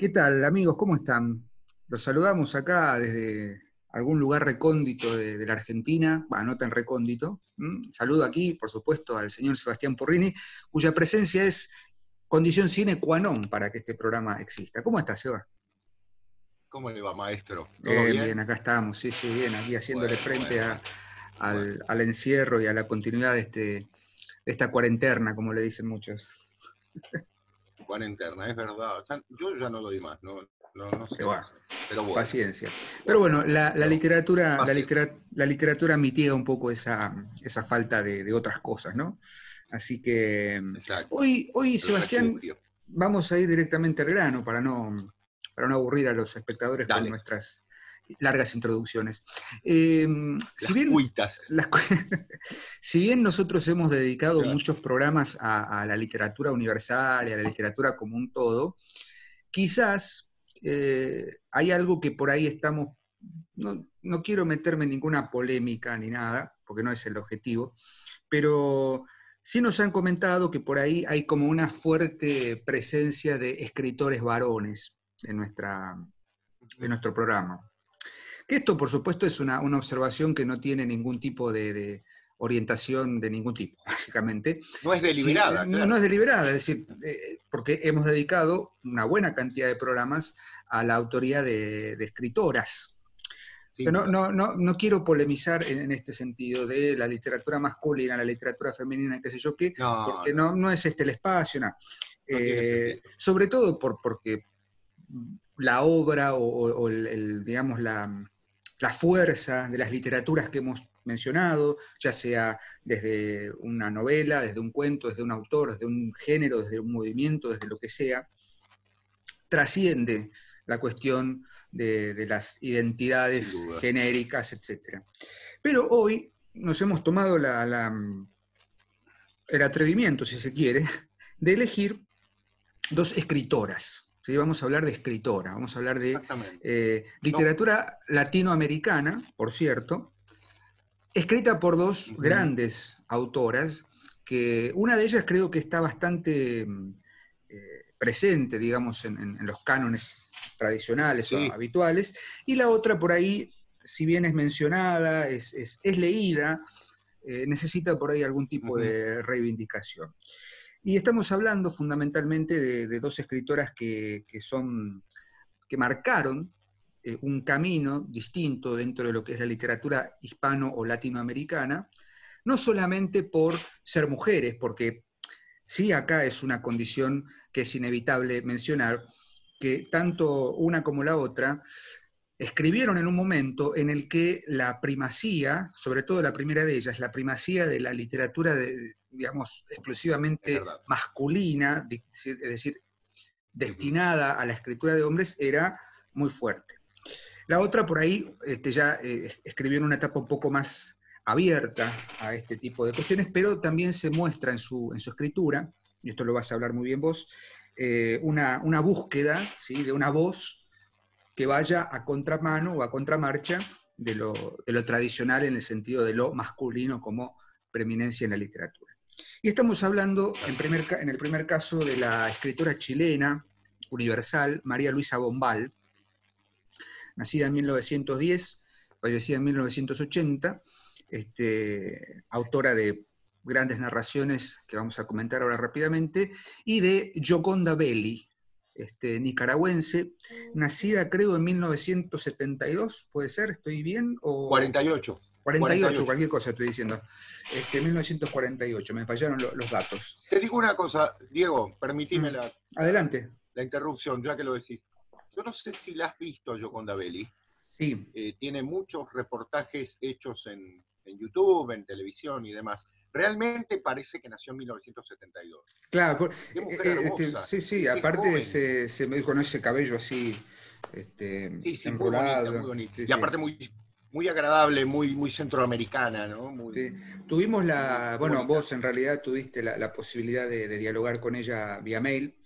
¿Qué tal, amigos? ¿Cómo están? Los saludamos acá desde algún lugar recóndito de la Argentina, no tan recóndito. Saludo aquí, por supuesto, al señor Sebastián Porrini, cuya presencia es condición sine qua non para que este programa exista. ¿Cómo estás, Seba? ¿Cómo le va, maestro? ¿Todo Bien, bien? bien, acá estamos, sí, sí, bien, aquí haciéndole Bueno, frente bueno, bueno. Bueno, al encierro y a la continuidad de esta cuarentena, como le dicen muchos. cuarentena, es verdad. Yo ya no lo di más, no Pero sé bueno, más. Pero bueno, paciencia. Pero bueno, bueno, la pero literatura, paciencia. la literatura mitiga un poco esa falta de otras cosas, ¿no? Así que Exacto. hoy, El Sebastián, refugio. vamos a ir directamente al grano para no aburrir a los espectadores con Dale, nuestras largas introducciones. Eh, si las bien, cuitas. las cu- si bien nosotros hemos dedicado Claro. muchos programas a la literatura universal y a la literatura como un todo, quizás hay algo que por ahí estamos, no quiero meterme en ninguna polémica ni nada, porque no es el objetivo, pero sí nos han comentado que por ahí hay como una fuerte presencia de escritores varones en nuestro programa. Que esto, por supuesto, es una observación que no tiene ningún tipo de orientación de ningún tipo, básicamente. No es Sí, deliberada, no es claro. deliberada, es decir, porque hemos dedicado una buena cantidad de programas a la autoría de escritoras. Sin Pero duda. no quiero polemizar en este sentido de la literatura masculina, la literatura femenina, qué sé yo qué, No, porque no, no es este el espacio, nada. no tiene sentido. Sobre todo porque la obra o digamos, la fuerza de las literaturas que hemos mencionado, ya sea desde una novela, desde un cuento, desde un autor, desde un género, desde un movimiento, desde lo que sea, trasciende la cuestión de las Sin identidades duda. genéricas, etc. Pero hoy nos hemos tomado el atrevimiento, si se quiere, de elegir dos escritoras. ¿Sí? Vamos a hablar de escritora, vamos a hablar de Exactamente. No. literatura latinoamericana, por cierto, escrita por dos Ujú. grandes autoras, que una de ellas creo que está bastante presente, digamos, en los cánones tradicionales o Sí. habituales, y la otra por ahí, si bien es mencionada, es leída, necesita por ahí algún tipo Ujú. de reivindicación. Y estamos hablando fundamentalmente de dos escritoras que marcaron un camino distinto dentro de lo que es la literatura hispano o latinoamericana, no solamente por ser mujeres, porque sí acá es una condición que es inevitable mencionar, que tanto una como la otra escribieron en un momento en el que la primacía, sobre todo la primera de ellas, la primacía de la literatura, digamos, Es exclusivamente verdad. masculina, es decir, Ujú. destinada a la escritura de hombres, era muy fuerte. La otra por ahí ya escribió en una etapa un poco más abierta a este tipo de cuestiones, pero también se muestra en su escritura, y esto lo vas a hablar muy bien vos, una búsqueda, ¿sí?, de una voz que vaya a contramano o a contramarcha de lo tradicional en el sentido de lo masculino como preeminencia en la literatura. Y estamos hablando en el primer caso de la escritora chilena universal, María Luisa Bombal, nacida en 1910, fallecida en 1980, autora de grandes narraciones que vamos a comentar ahora rápidamente, y de Gioconda Belli, nicaragüense, nacida creo en 1972, ¿puede ser? ¿Estoy bien? O 48. 48, 48. cualquier cosa estoy diciendo. 1948, me fallaron los datos. Te digo una cosa, Diego, permitime Mm. Adelante. la interrupción, ya que lo decís. Yo no sé si la has visto, Gioconda Belli. Sí, Tiene muchos reportajes hechos en YouTube, en televisión y demás. Realmente parece que nació en 1972. claro, Qué mujer hermosa, sí, sí, qué aparte joven. se me con ese cabello así, Sí, sí, muy bonita, muy enrulado, bonita. sí, Y sí, aparte muy agradable, muy centroamericana, ¿no? sí. Tuvimos Muy bueno, bonita. vos en realidad tuviste la posibilidad de dialogar con ella vía mail,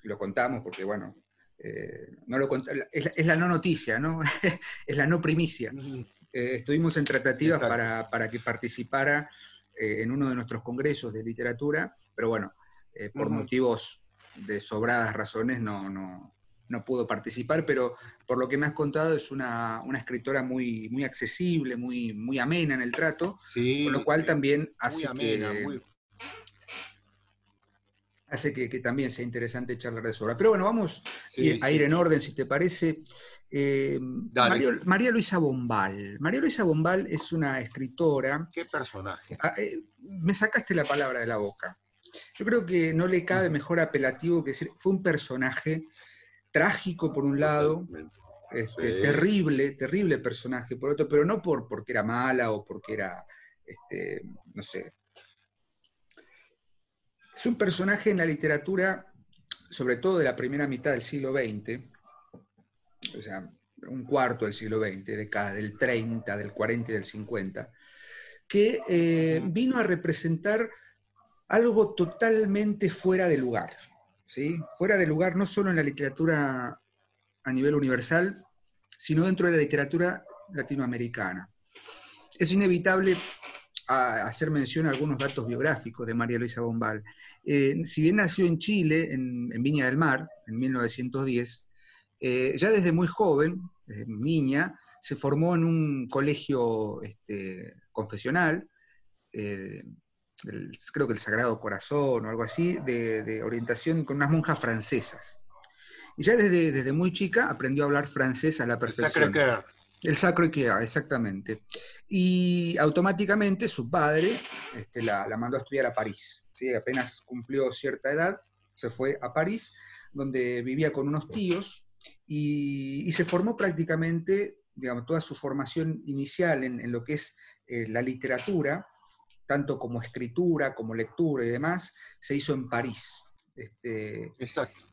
lo contamos porque, bueno, no lo es la no noticia, ¿no? Es la no primicia. Estuvimos en tratativas Exacto. para que participara en uno de nuestros congresos de literatura, pero bueno, por motivos de sobradas razones no no pudo participar, pero por lo que me has contado es una escritora muy, muy accesible, muy, muy amena en el trato, con lo Sí, cual también muy amena, muy... hace que también sea interesante charlar de su obra. Pero bueno, vamos Sí, a ir sí. en orden, si te parece. Dale, María Luisa Bombal. María Luisa Bombal es una escritora. qué personaje. Me sacaste la palabra de la boca. Yo creo que no le cabe mejor apelativo que decir, fue un personaje trágico por un lado, Totalmente. Sí. terrible, terrible personaje por otro, pero no porque era mala o porque era, no sé. Es un personaje en la literatura, sobre todo de la primera mitad del siglo XX, o sea, un cuarto del siglo XX, del 30, del 40 y del 50, que vino a representar algo totalmente fuera de lugar, ¿sí? Fuera de lugar no solo en la literatura a nivel universal, sino dentro de la literatura latinoamericana. Es inevitable hacer mención a algunos datos biográficos de María Luisa Bombal. Si bien nació en Chile, en Viña del Mar, en 1910, ya desde muy joven, desde niña, se formó en un colegio confesional, creo que el Sagrado Corazón o algo así, de orientación con unas monjas francesas. Y ya desde muy chica aprendió a hablar francés a la El Sacre perfección. Cœur. El Sacro Ikea, exactamente. Y automáticamente su padre la mandó a estudiar a París. ¿Sí? Apenas cumplió cierta edad, se fue a París, donde vivía con unos tíos y se formó prácticamente, digamos, toda su formación inicial en lo que es la literatura, tanto como escritura, como lectura y demás, se hizo en París. Exacto.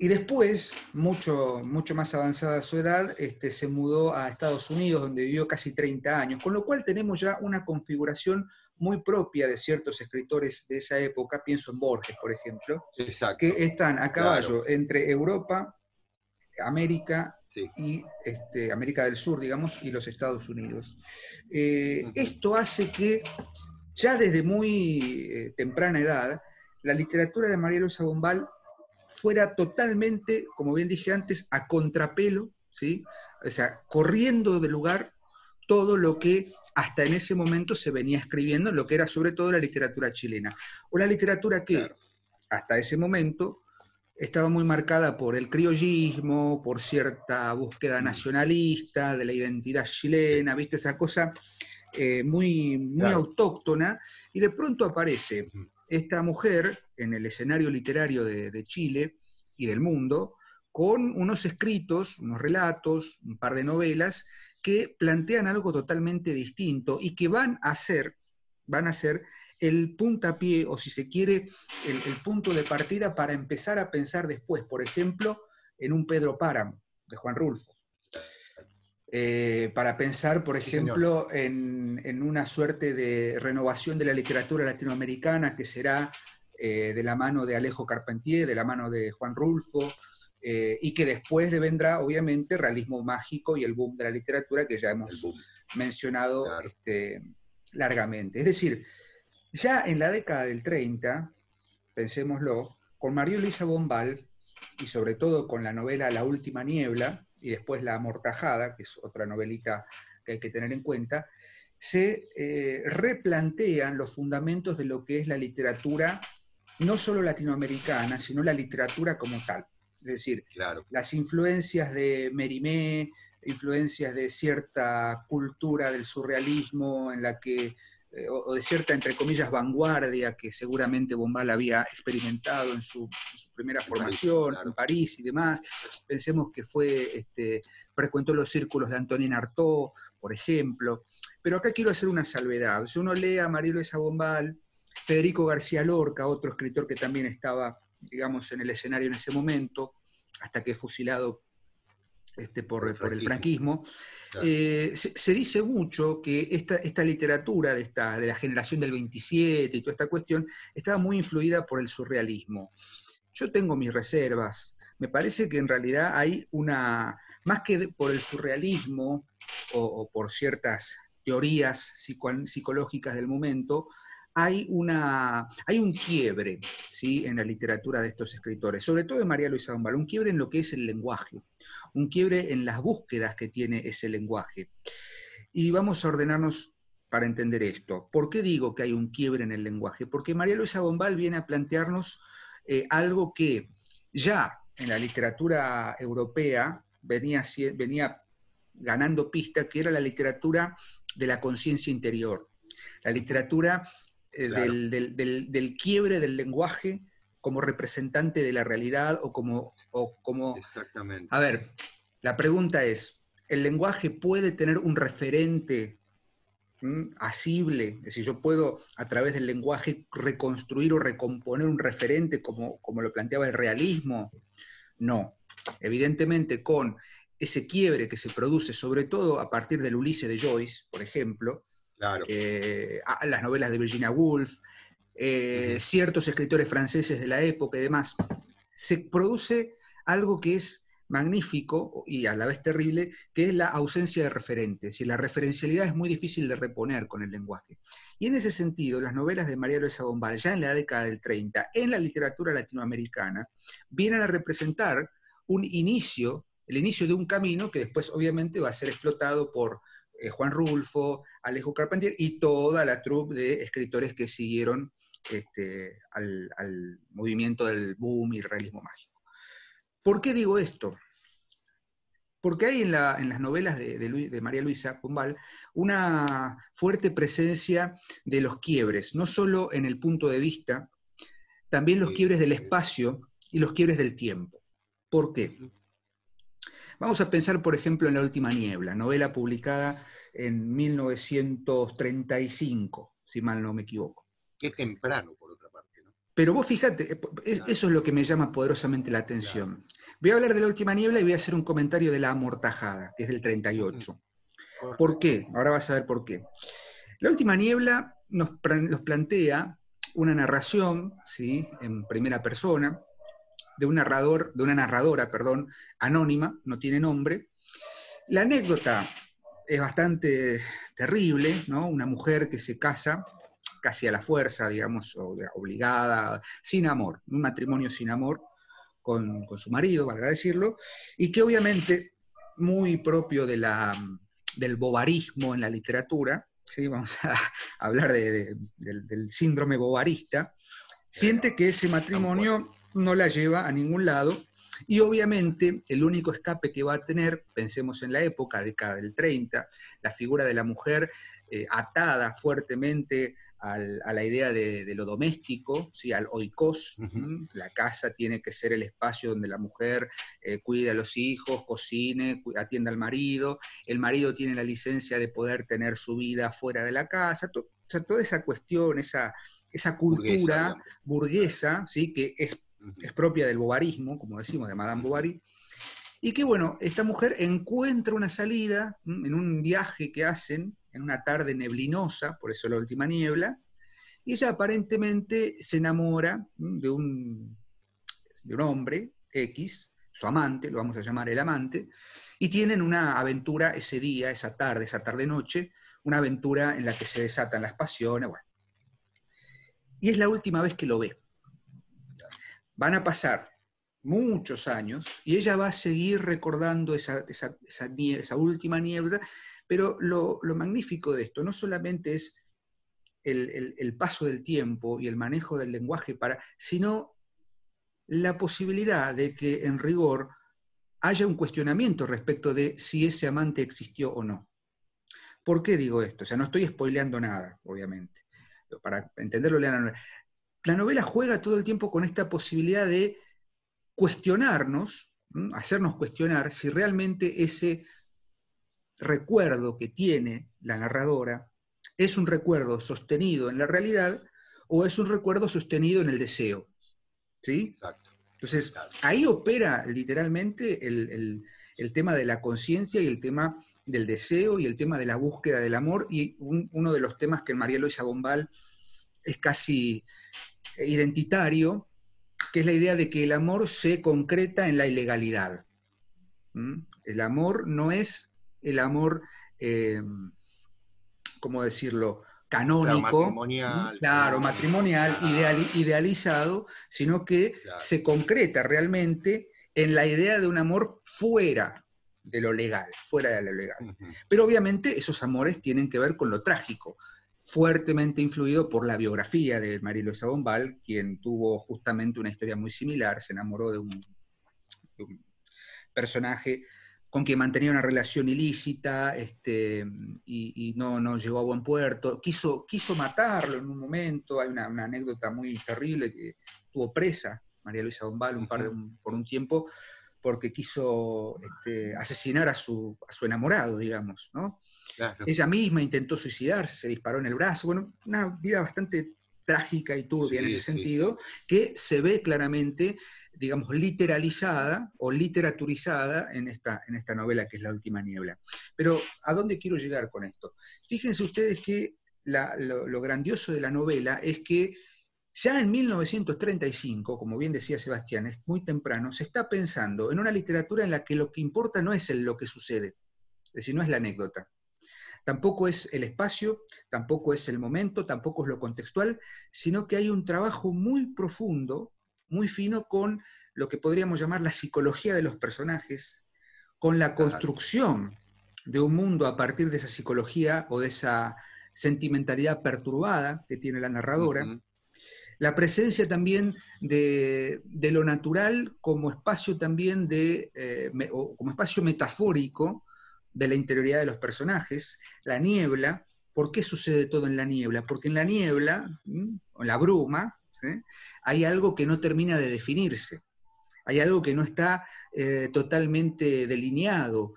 Y después, mucho más avanzada su edad, se mudó a Estados Unidos, donde vivió casi 30 años, con lo cual tenemos ya una configuración muy propia de ciertos escritores de esa época, pienso en Borges, por ejemplo, que Exacto. están a Claro. caballo entre Europa, América Sí. y América del Sur, digamos, y los Estados Unidos. Uh-huh. Esto hace que ya desde muy temprana edad, la literatura de María Luisa Bombal fuera totalmente, como bien dije antes, a contrapelo, ¿sí? O sea, corriendo de lugar todo lo que hasta en ese momento se venía escribiendo, lo que era sobre todo la literatura chilena. Una literatura que Claro. hasta ese momento estaba muy marcada por el criollismo, por cierta búsqueda nacionalista de la identidad Sí. chilena, ¿viste? Esa cosa muy, muy Claro. autóctona, y de pronto aparece Uh-huh. esta mujer en el escenario literario de Chile y del mundo, con unos escritos, unos relatos, un par de novelas, que plantean algo totalmente distinto y que van a ser el puntapié, o si se quiere, el punto de partida para empezar a pensar después, por ejemplo, en un Pedro Páramo, de Juan Rulfo. Para pensar, por Sí, señor. ejemplo, en una suerte de renovación de la literatura latinoamericana que será de la mano de Alejo Carpentier, de la mano de Juan Rulfo, y que después vendrá, obviamente, realismo mágico y el boom de la literatura que ya hemos mencionado Claro. largamente. Es decir, ya en la década del 30, pensémoslo, con María Luisa Bombal, y sobre todo con la novela La Última Niebla, y después La Amortajada, que es otra novelita que hay que tener en cuenta, se replantean los fundamentos de lo que es la literatura, no solo latinoamericana, sino la literatura como tal. Es decir, Claro. las influencias de Mérimée, influencias de cierta cultura del surrealismo en la que o de cierta, entre comillas, vanguardia que seguramente Bombal había experimentado en su primera formación, Claro. en París y demás. Pensemos que frecuentó los círculos de Antonin Artaud, por ejemplo. Pero acá quiero hacer una salvedad. Si uno lee a María Luisa Bombal, Federico García Lorca, otro escritor que también estaba, digamos, en el escenario en ese momento, hasta que fusilado por el franquismo, Claro. se dice mucho que esta literatura de la generación del 27 y toda esta cuestión estaba muy influida por el surrealismo. Yo tengo mis reservas. Me parece que en realidad hay más que por el surrealismo o por ciertas teorías psicológicas del momento, hay un quiebre, ¿sí?, en la literatura de estos escritores, sobre todo de María Luisa Dombal, un quiebre en lo que es el lenguaje, un quiebre en las búsquedas que tiene ese lenguaje. Y vamos a ordenarnos para entender esto. ¿Por qué digo que hay un quiebre en el lenguaje? Porque María Luisa Dombal viene a plantearnos algo que ya en la literatura europea venía ganando pista, que era la literatura de la conciencia interior, la literatura Claro. del quiebre del lenguaje como representante de la realidad Exactamente. A ver, la pregunta es, ¿el lenguaje puede tener un referente asible? Es decir, yo puedo a través del lenguaje reconstruir o recomponer un referente como lo planteaba el realismo. No. Evidentemente con ese quiebre que se produce sobre todo a partir del Ulises de Joyce, por ejemplo, Claro. las novelas de Virginia Woolf, ciertos escritores franceses de la época y demás, se produce algo que es magnífico y a la vez terrible, que es la ausencia de referentes. Y la referencialidad es muy difícil de reponer con el lenguaje. Y en ese sentido, las novelas de María Luisa Dombal, ya en la década del 30, en la literatura latinoamericana, vienen a representar un inicio, el inicio de un camino que después obviamente va a ser explotado por Juan Rulfo, Alejo Carpentier y toda la troupe de escritores que siguieron al movimiento del boom y realismo mágico. ¿Por qué digo esto? Porque hay en las novelas de María Luisa Dombal una fuerte presencia de los quiebres, no solo en el punto de vista, también los quiebres del espacio y los quiebres del tiempo. ¿Por qué? Vamos a pensar, por ejemplo, en La última niebla, novela publicada en 1935, si mal no me equivoco. Qué temprano, por otra parte, ¿no? Pero vos fíjate, Claro. eso es lo que me llama poderosamente la atención. Claro. Voy a hablar de La última niebla y voy a hacer un comentario de La amortajada, que es del 38. ¿Por qué? Ahora vas a ver por qué. La última niebla nos plantea una narración, ¿sí?, en primera persona, de una narradora, anónima, no tiene nombre. La anécdota es bastante terrible, ¿no? Una mujer que se casa casi a la fuerza, digamos, obligada, sin amor, un matrimonio sin amor con su marido, valga decirlo, y que obviamente, muy propio del bovarismo en la literatura, ¿sí?, vamos a hablar del síndrome bovarista, siente que ese matrimonio no la lleva a ningún lado, y obviamente el único escape que va a tener, pensemos en la época, década del 30, la figura de la mujer atada fuertemente a la idea de lo doméstico, ¿sí?, al oikos. La casa tiene que ser el espacio donde la mujer cuide a los hijos, cocine, atienda al marido, el marido tiene la licencia de poder tener su vida fuera de la casa, o sea, toda esa cuestión, esa cultura burguesa, ¿sí?, que es propia del bovarismo, como decimos, de Madame Bovary, y que, bueno, esta mujer encuentra una salida en un viaje que hacen, en una tarde neblinosa, por eso La última niebla, y ella aparentemente se enamora de un hombre, X, su amante, lo vamos a llamar el amante, y tienen una aventura ese día, esa tarde-noche, una aventura en la que se desatan las pasiones, bueno. Y es la última vez que lo ve. Van a pasar muchos años y ella va a seguir recordando esa última niebla, pero lo magnífico de esto no solamente es el paso del tiempo y el manejo del lenguaje, sino la posibilidad de que en rigor haya un cuestionamiento respecto de si ese amante existió o no. ¿Por qué digo esto? O sea, no estoy spoileando nada, obviamente. Para entenderlo, lean la novela. La novela juega todo el tiempo con esta posibilidad de cuestionarnos, hacernos cuestionar si realmente ese recuerdo que tiene la narradora es un recuerdo sostenido en la realidad o es un recuerdo sostenido en el deseo. ¿Sí? Exacto. Entonces, ahí opera literalmente el tema de la conciencia y el tema del deseo y el tema de la búsqueda del amor, y uno de los temas que en María Luisa Dombal es casi identitario, que es la idea de que el amor se concreta en la ilegalidad. El amor no es el amor, ¿cómo decirlo?, canónico, matrimonial, claro, matrimonial, idealizado, sino que claro. se concreta realmente en la idea de un amor fuera de lo legal, fuera de lo legal. Pero obviamente esos amores tienen que ver con lo trágico, fuertemente influido por la biografía de María Luisa Bombal, quien tuvo justamente una historia muy similar, se enamoró de un personaje con quien mantenía una relación ilícita, y no llegó a buen puerto. Quiso matarlo en un momento, hay una anécdota muy terrible, que tuvo presa María Luisa Bombal por un tiempo, porque quiso asesinar a su enamorado, digamos, ¿no? Claro. Ella misma intentó suicidarse, se disparó en el brazo, bueno, una vida bastante trágica y turbia en ese sentido, que se ve claramente, digamos, literalizada o literaturizada en esta novela que es La Última Niebla. Pero, ¿a dónde quiero llegar con esto? Fíjense ustedes que lo grandioso de la novela es que ya en 1935, como bien decía Sebastián, es muy temprano, se está pensando en una literatura en la que lo que importa no es lo que sucede, es decir, no es la anécdota. Tampoco es el espacio, tampoco es el momento, tampoco es lo contextual, sino que hay un trabajo muy profundo, muy fino con lo que podríamos llamar la psicología de los personajes, con la construcción de un mundo a partir de esa psicología o de esa sentimentalidad perturbada que tiene la narradora. La presencia también de lo natural como espacio también como espacio metafórico de la interioridad de los personajes, la niebla. ¿Por qué sucede todo en la niebla? Porque en la niebla, o en la bruma, ¿sí?, hay algo que no termina de definirse, hay algo que no está totalmente delineado.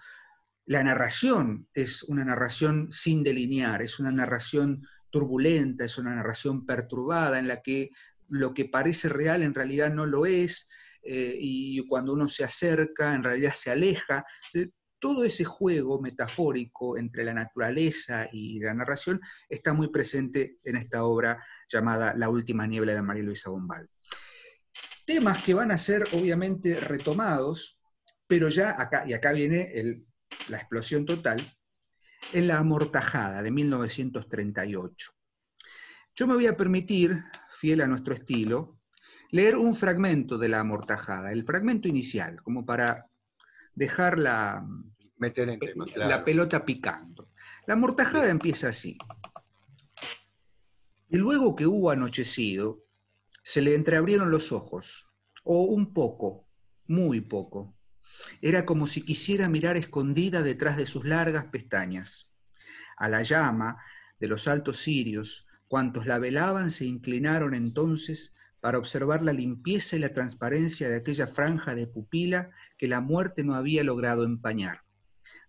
La narración es una narración sin delinear, es una narración turbulenta, es una narración perturbada, en la que lo que parece real en realidad no lo es, y cuando uno se acerca en realidad se aleja. Todo ese juego metafórico entre la naturaleza y la narración está muy presente en esta obra llamada La Última Niebla de María Luisa Bombal. Temas que van a ser obviamente retomados, pero ya acá, y acá viene la explosión total, en La Amortajada de 1938. Yo me voy a permitir, fiel a nuestro estilo, leer un fragmento de La Amortajada, el fragmento inicial, como para dejar la pelota picando. La Amortajada empieza así. Y luego que hubo anochecido, se le entreabrieron los ojos, o un poco, muy poco. Era como si quisiera mirar escondida detrás de sus largas pestañas. A la llama de los altos cirios, cuantos la velaban se inclinaron entonces para observar la limpieza y la transparencia de aquella franja de pupila que la muerte no había logrado empañar.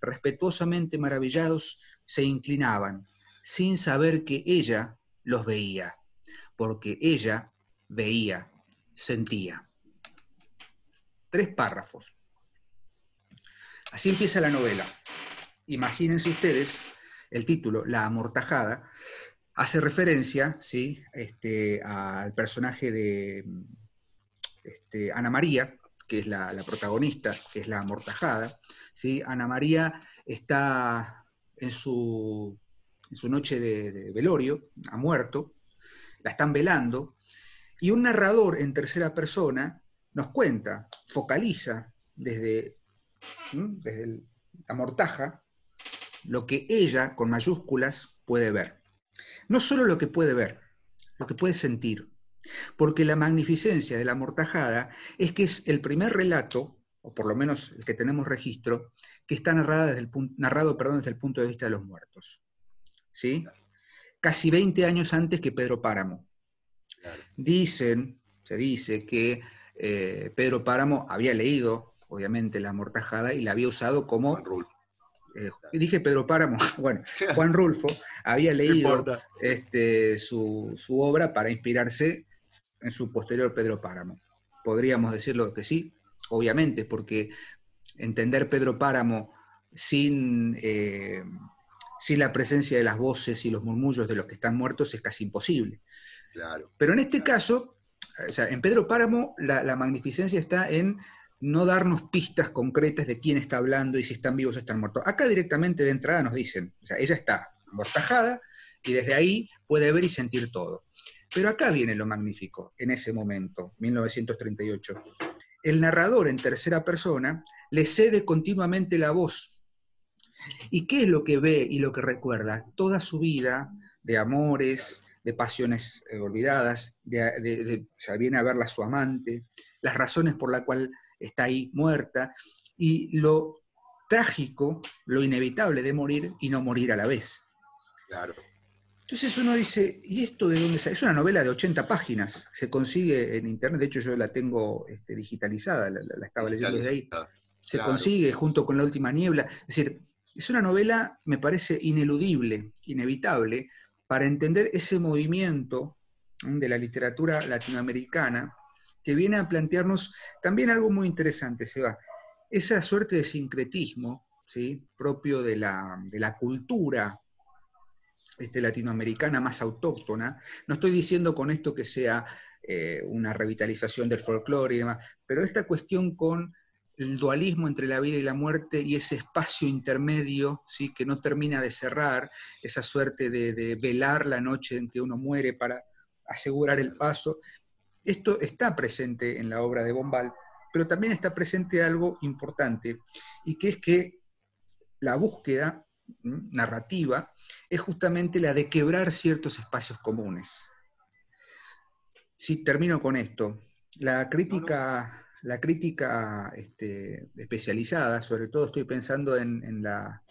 Respetuosamente maravillados, se inclinaban, sin saber que ella los veía, porque ella veía, sentía. 3 párrafos. Así empieza la novela. Imagínense ustedes, el título, La Amortajada, hace referencia, ¿sí?, al personaje de Ana María, que es la protagonista, que es la amortajada, ¿sí? Ana María está en su noche de velorio, ha muerto, la están velando, y un narrador en tercera persona nos cuenta, focaliza desde la mortaja, lo que ella, con mayúsculas, puede ver. No solo lo que puede ver, lo que puede sentir. Porque la magnificencia de La Amortajada es que es el primer relato, o por lo menos el que tenemos registro, que está narrado desde el punto de vista de los muertos. ¿Sí? Casi 20 años antes que Pedro Páramo. Claro. Se dice que Pedro Páramo había leído, obviamente, La Amortajada y la había usado como... dije Pedro Páramo, bueno, Juan Rulfo había leído su obra para inspirarse en su posterior Pedro Páramo. Podríamos decirlo que sí, obviamente, porque entender Pedro Páramo sin la presencia de las voces y los murmullos de los que están muertos es casi imposible. Claro. Pero en este caso, o sea, en Pedro Páramo la magnificencia está en no darnos pistas concretas de quién está hablando y si están vivos o están muertos. Acá directamente de entrada nos dicen, o sea, ella está amortajada y desde ahí puede ver y sentir todo. Pero acá viene lo magnífico, en ese momento, 1938. El narrador en tercera persona le cede continuamente la voz. ¿Y qué es lo que ve y lo que recuerda? Toda su vida de amores, de pasiones olvidadas, o sea, viene a verla su amante, las razones por las cuales está ahí muerta, y lo trágico, lo inevitable de morir y no morir a la vez. Claro. Entonces uno dice, ¿y esto de dónde sale? Es una novela de 80 páginas, se consigue en internet, de hecho yo la tengo digitalizada, la estaba leyendo desde ahí. Se Claro. consigue junto con La última niebla. Es decir, es una novela, me parece, ineludible, inevitable, para entender ese movimiento de la literatura latinoamericana que viene a plantearnos también algo muy interesante, Seba, esa suerte de sincretismo, ¿sí?, propio de la cultura latinoamericana más autóctona. No estoy diciendo con esto que sea una revitalización del folclore y demás, pero esta cuestión con el dualismo entre la vida y la muerte y ese espacio intermedio, ¿sí?, que no termina de cerrar, esa suerte de velar la noche en que uno muere para asegurar el paso. Esto está presente en la obra de Bombal, pero también está presente algo importante, y que es que la búsqueda narrativa es justamente la de quebrar ciertos espacios comunes. Sí, termino con esto. La crítica especializada, sobre todo estoy pensando en la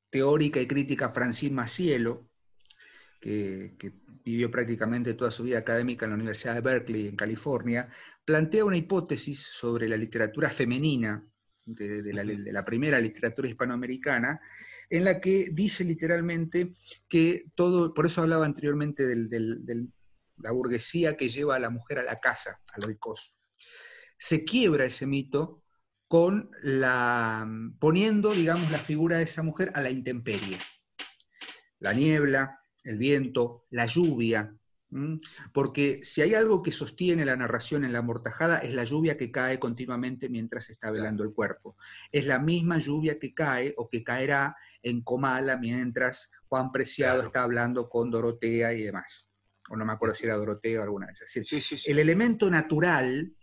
teórica y crítica Francine Macielo, que vivió prácticamente toda su vida académica en la Universidad de Berkeley, en California, plantea una hipótesis sobre la literatura femenina, de la primera literatura hispanoamericana, en la que dice literalmente que todo, por eso hablaba anteriormente de la burguesía que lleva a la mujer a la casa, al oikos. Se quiebra ese mito poniendo, digamos, la figura de esa mujer a la intemperie. La niebla, el viento, la lluvia, porque si hay algo que sostiene la narración en La Amortajada es la lluvia que cae continuamente mientras se está velando el cuerpo. Es la misma lluvia que cae o que caerá en Comala mientras Juan Preciado está hablando con Dorotea y demás. O no me acuerdo si era Dorotea o alguna vez. Es decir, el elemento natural,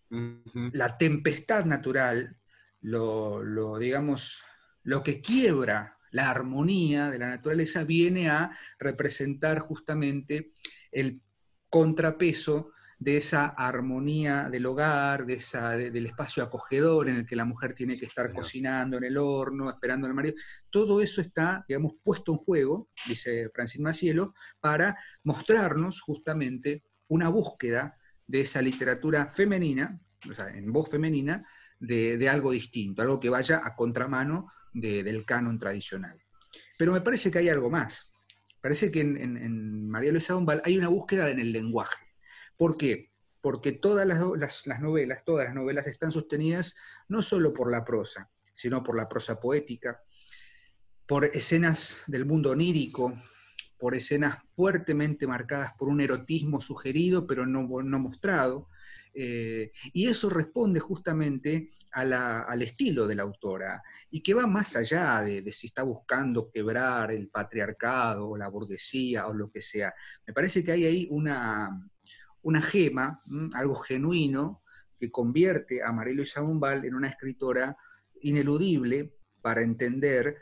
la tempestad natural, digamos, lo que quiebra la armonía de la naturaleza viene a representar justamente el contrapeso de esa armonía del hogar, del espacio acogedor en el que la mujer tiene que estar cocinando en el horno, esperando al marido. Todo eso está, digamos, puesto en juego, dice Francine Macielo, para mostrarnos justamente una búsqueda de esa literatura femenina, o sea, en voz femenina, de algo distinto, algo que vaya a contramano del canon tradicional. Pero me parece que hay algo más. Parece que en María Luisa Dombal hay una búsqueda en el lenguaje. ¿Por qué? Porque todas las novelas están sostenidas no solo por la prosa, sino por la prosa poética, por escenas del mundo onírico, por escenas fuertemente marcadas por un erotismo sugerido pero no mostrado, y eso responde justamente al estilo de la autora, y que va más allá de si está buscando quebrar el patriarcado o la burguesía o lo que sea. Me parece que hay ahí una gema, algo genuino, que convierte a María Luisa Dombal en una escritora ineludible para entender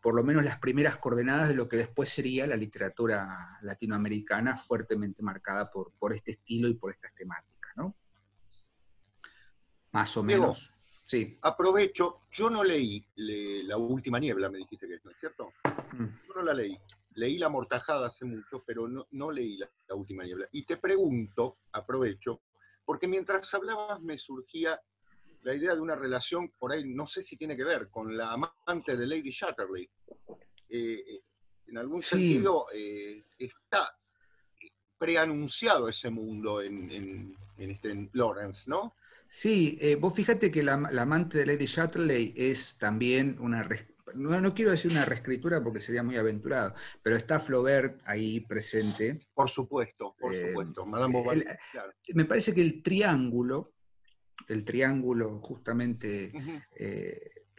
por lo menos las primeras coordenadas de lo que después sería la literatura latinoamericana fuertemente marcada por este estilo y por estas temáticas, ¿no? Más o Diego, menos, sí. Aprovecho, yo no leí La última niebla, me dijiste que es, ¿no es cierto? Yo no la leí. Leí La Amortajada hace mucho, pero no leí la última niebla. Y te pregunto, aprovecho, porque mientras hablabas me surgía la idea de una relación, por ahí no sé si tiene que ver, con la amante de Lady Chatterley. En algún sentido está preanunciado ese mundo en Lawrence, ¿no? Sí, vos fíjate que la amante de Lady Chatterley es también no quiero decir una reescritura porque sería muy aventurado, pero está Flaubert ahí presente. Por supuesto, Madame Bovary, claro. Me parece que el triángulo justamente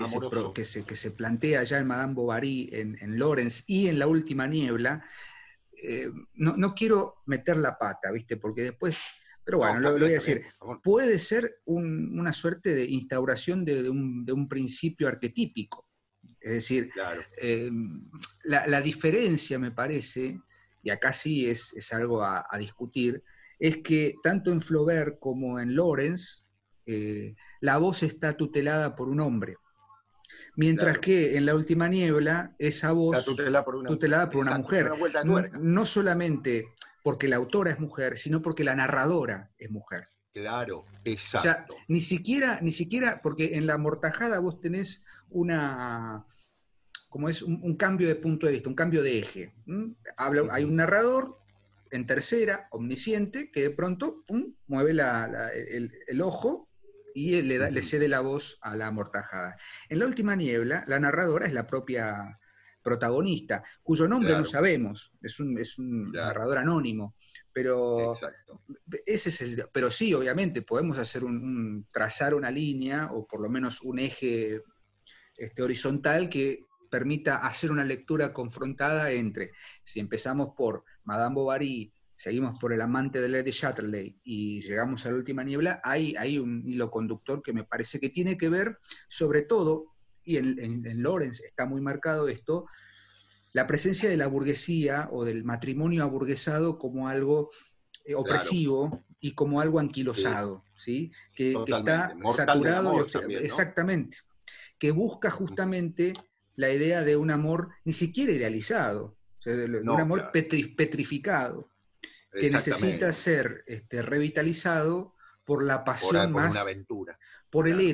amoroso. que se plantea ya en Madame Bovary, en Lawrence y en La Última Niebla, no quiero meter la pata, ¿viste? Porque después, pero bueno, No, lo voy a está bien, decir, por favor. puede ser una suerte de instauración de un principio arquetípico. Es decir, Claro. La diferencia, me parece, y acá sí es algo a discutir, es que tanto en Flaubert como en Lawrence, la voz está tutelada por un hombre, mientras Claro. que en La Última Niebla, esa Está voz tutelada por una mujer. tutelada por una Exacto, es mujer, una vuelta de tuerca. no solamente porque la autora es mujer, sino porque la narradora es mujer. Claro, O sea, exacto. ni siquiera, porque en La Amortajada vos tenés como es un cambio de punto de vista, un cambio de eje. Hay un narrador en tercera, omnisciente, que de pronto mueve el ojo y le cede la voz a la amortajada. En La Última Niebla, la narradora es la propia protagonista, cuyo nombre no Claro, sabemos, es un claro, narrador anónimo, pero exacto. ese es pero sí, obviamente, podemos hacer trazar una línea, o por lo menos un eje horizontal que permita hacer una lectura confrontada entre, si empezamos por Madame Bovary, seguimos por El amante de Lady Chatterley y llegamos a La Última Niebla, hay un hilo conductor que me parece que tiene que ver, sobre todo, y en Lawrence está muy marcado esto, la presencia de la burguesía o del matrimonio aburguesado como algo Claro, opresivo y como algo sí, anquilosado, ¿sí? Que totalmente. está Mortal del saturado y amor también, ¿no? exactamente, que busca justamente la idea de un amor ni siquiera idealizado, o sea, de un No, amor claro, petrificado, que necesita exactamente. ser revitalizado por la pasión Por una más, aventura. por Claro, el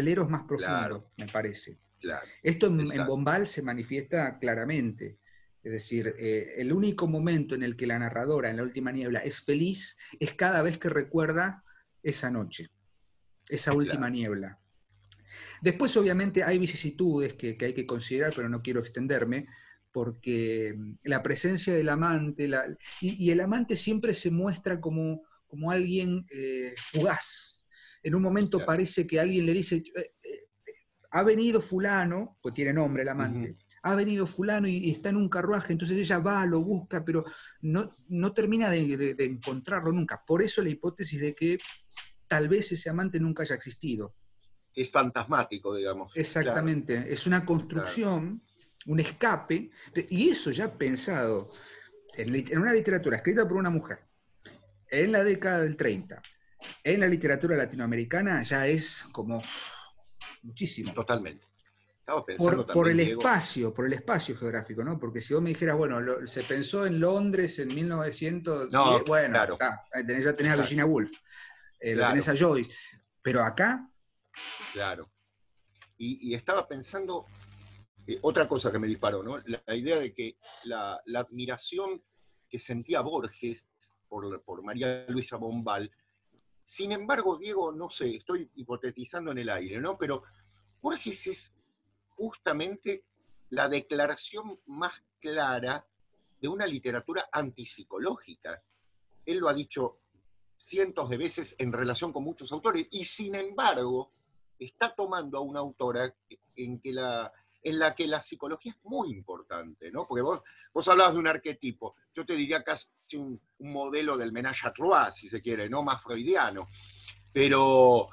eros más claro, profundo, me parece. claro, Esto en exacto. Bombal se manifiesta claramente. Es decir, el único momento en el que la narradora en La Última Niebla es feliz es cada vez que recuerda esa noche, esa última Claro. niebla. Después, obviamente, hay vicisitudes que hay que considerar, pero no quiero extenderme, porque la presencia del amante, y el amante siempre se muestra como alguien fugaz. En un momento Claro. parece que alguien le dice, ha venido fulano, pues tiene nombre el Ujú. amante, ha venido fulano y está en un carruaje, entonces ella va, lo busca, pero no termina de encontrarlo nunca. Por eso la hipótesis de que tal vez ese amante nunca haya existido. Es fantasmático, digamos. Claro, Exactamente, es una claro. construcción, un escape, y eso ya pensado en una literatura escrita por una mujer, en la década del 30, en la literatura latinoamericana, ya es como muchísimo. Totalmente. Estaba pensando Por también, Diego. por el espacio geográfico, ¿no? Porque si vos me dijeras, bueno, se pensó en Londres en 1910, No, bueno, claro, ya tenés a Virginia exacto. Woolf, lo tenés Claro, a Joyce, pero acá, claro. Y estaba pensando otra cosa que me disparó, ¿no? La idea de que la admiración que sentía Borges por María Luisa Bombal. Sin embargo, Diego, no sé, estoy hipotetizando en el aire, ¿no? Pero Borges es justamente la declaración más clara de una literatura antipsicológica. Él lo ha dicho cientos de veces en relación con muchos autores, y sin embargo está tomando a una autora en la que la psicología es muy importante, ¿no? Porque vos hablabas de un arquetipo, yo te diría casi un modelo del ménage à trois, si se quiere, ¿no? Más freudiano. Pero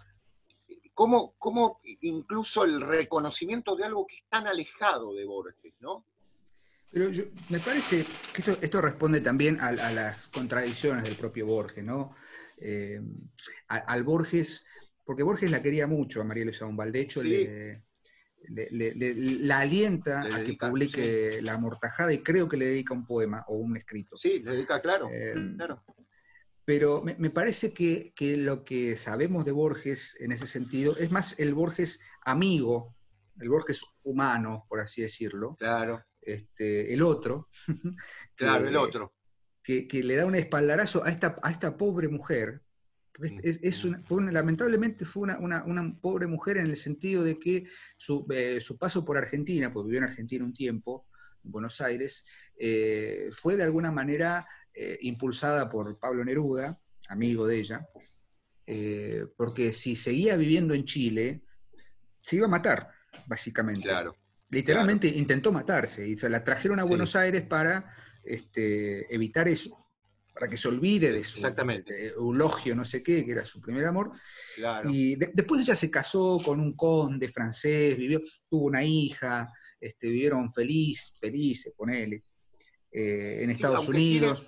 cómo incluso el reconocimiento de algo que es tan alejado de Borges, ¿no? pero me parece que esto responde también a las contradicciones del propio Borges, ¿no? Eh, al Borges, porque Borges la quería mucho a María Luisa Bombal, de hecho Sí, la alienta le a que dedica, sí, publique La Amortajada y creo que le dedica un poema o un escrito. sí, le dedica, claro, Eh, claro. pero me parece que lo que sabemos de Borges en ese sentido es más el Borges amigo, el Borges humano, por así decirlo, Claro, el otro, claro, el que, otro. que le da un espaldarazo a esta pobre mujer. Lamentablemente fue una pobre mujer en el sentido de que su paso por Argentina, porque vivió en Argentina un tiempo, en Buenos Aires, fue de alguna manera impulsada por Pablo Neruda, amigo de ella, porque si seguía viviendo en Chile, se iba a matar. básicamente. Claro. Literalmente intentó matarse y se la trajeron a Buenos Aires para evitar eso, para que se olvide de su eulogio, no sé qué, que era su primer amor. Claro. Y después ella se casó con un conde francés, tuvo una hija, vivieron felices, ponele, en Estados Unidos.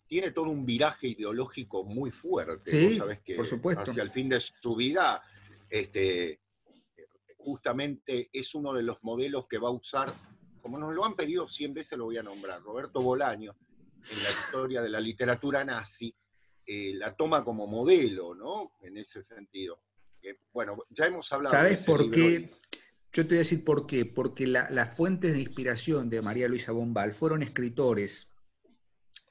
Tiene todo un viraje ideológico muy fuerte. Sí, vos sabés que por supuesto. hacia el fin de su vida, justamente es uno de los modelos que va a usar, como nos lo han pedido 100 veces, lo voy a nombrar, Roberto Bolaño, en la historia de la literatura nazi, la toma como modelo, ¿no? En ese sentido. Bueno, ya hemos hablado ¿Sabés de ese por libro. qué? Yo te voy a decir por qué. Porque las fuentes de inspiración de María Luisa Bombal fueron escritores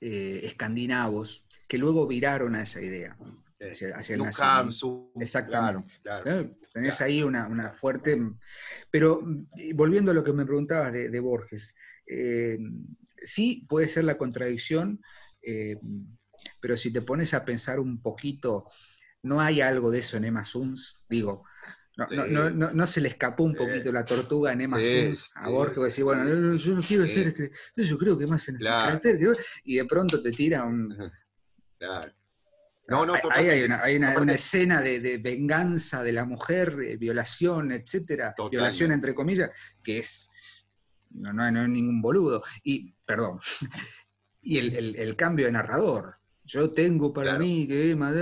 escandinavos que luego viraron a esa idea, hacia el nazismo. Exactamente. Claro, Tenés ahí una fuerte... Pero volviendo a lo que me preguntabas de Borges, sí puede ser la contradicción, pero si te pones a pensar un poquito, ¿no hay algo de eso en Emma Suns? Digo, no se le escapó un poquito la tortuga en Emma Suns a Borges, que decir, bueno, yo no quiero ser yo creo que más en el carácter, y de pronto te tira un... Claro. Ahí hay una escena de venganza de la mujer, violación, etcétera, Totalmente. Violación entre comillas, que es... No es ningún boludo. Y, perdón, y el cambio de narrador. Yo tengo para mí que Emma...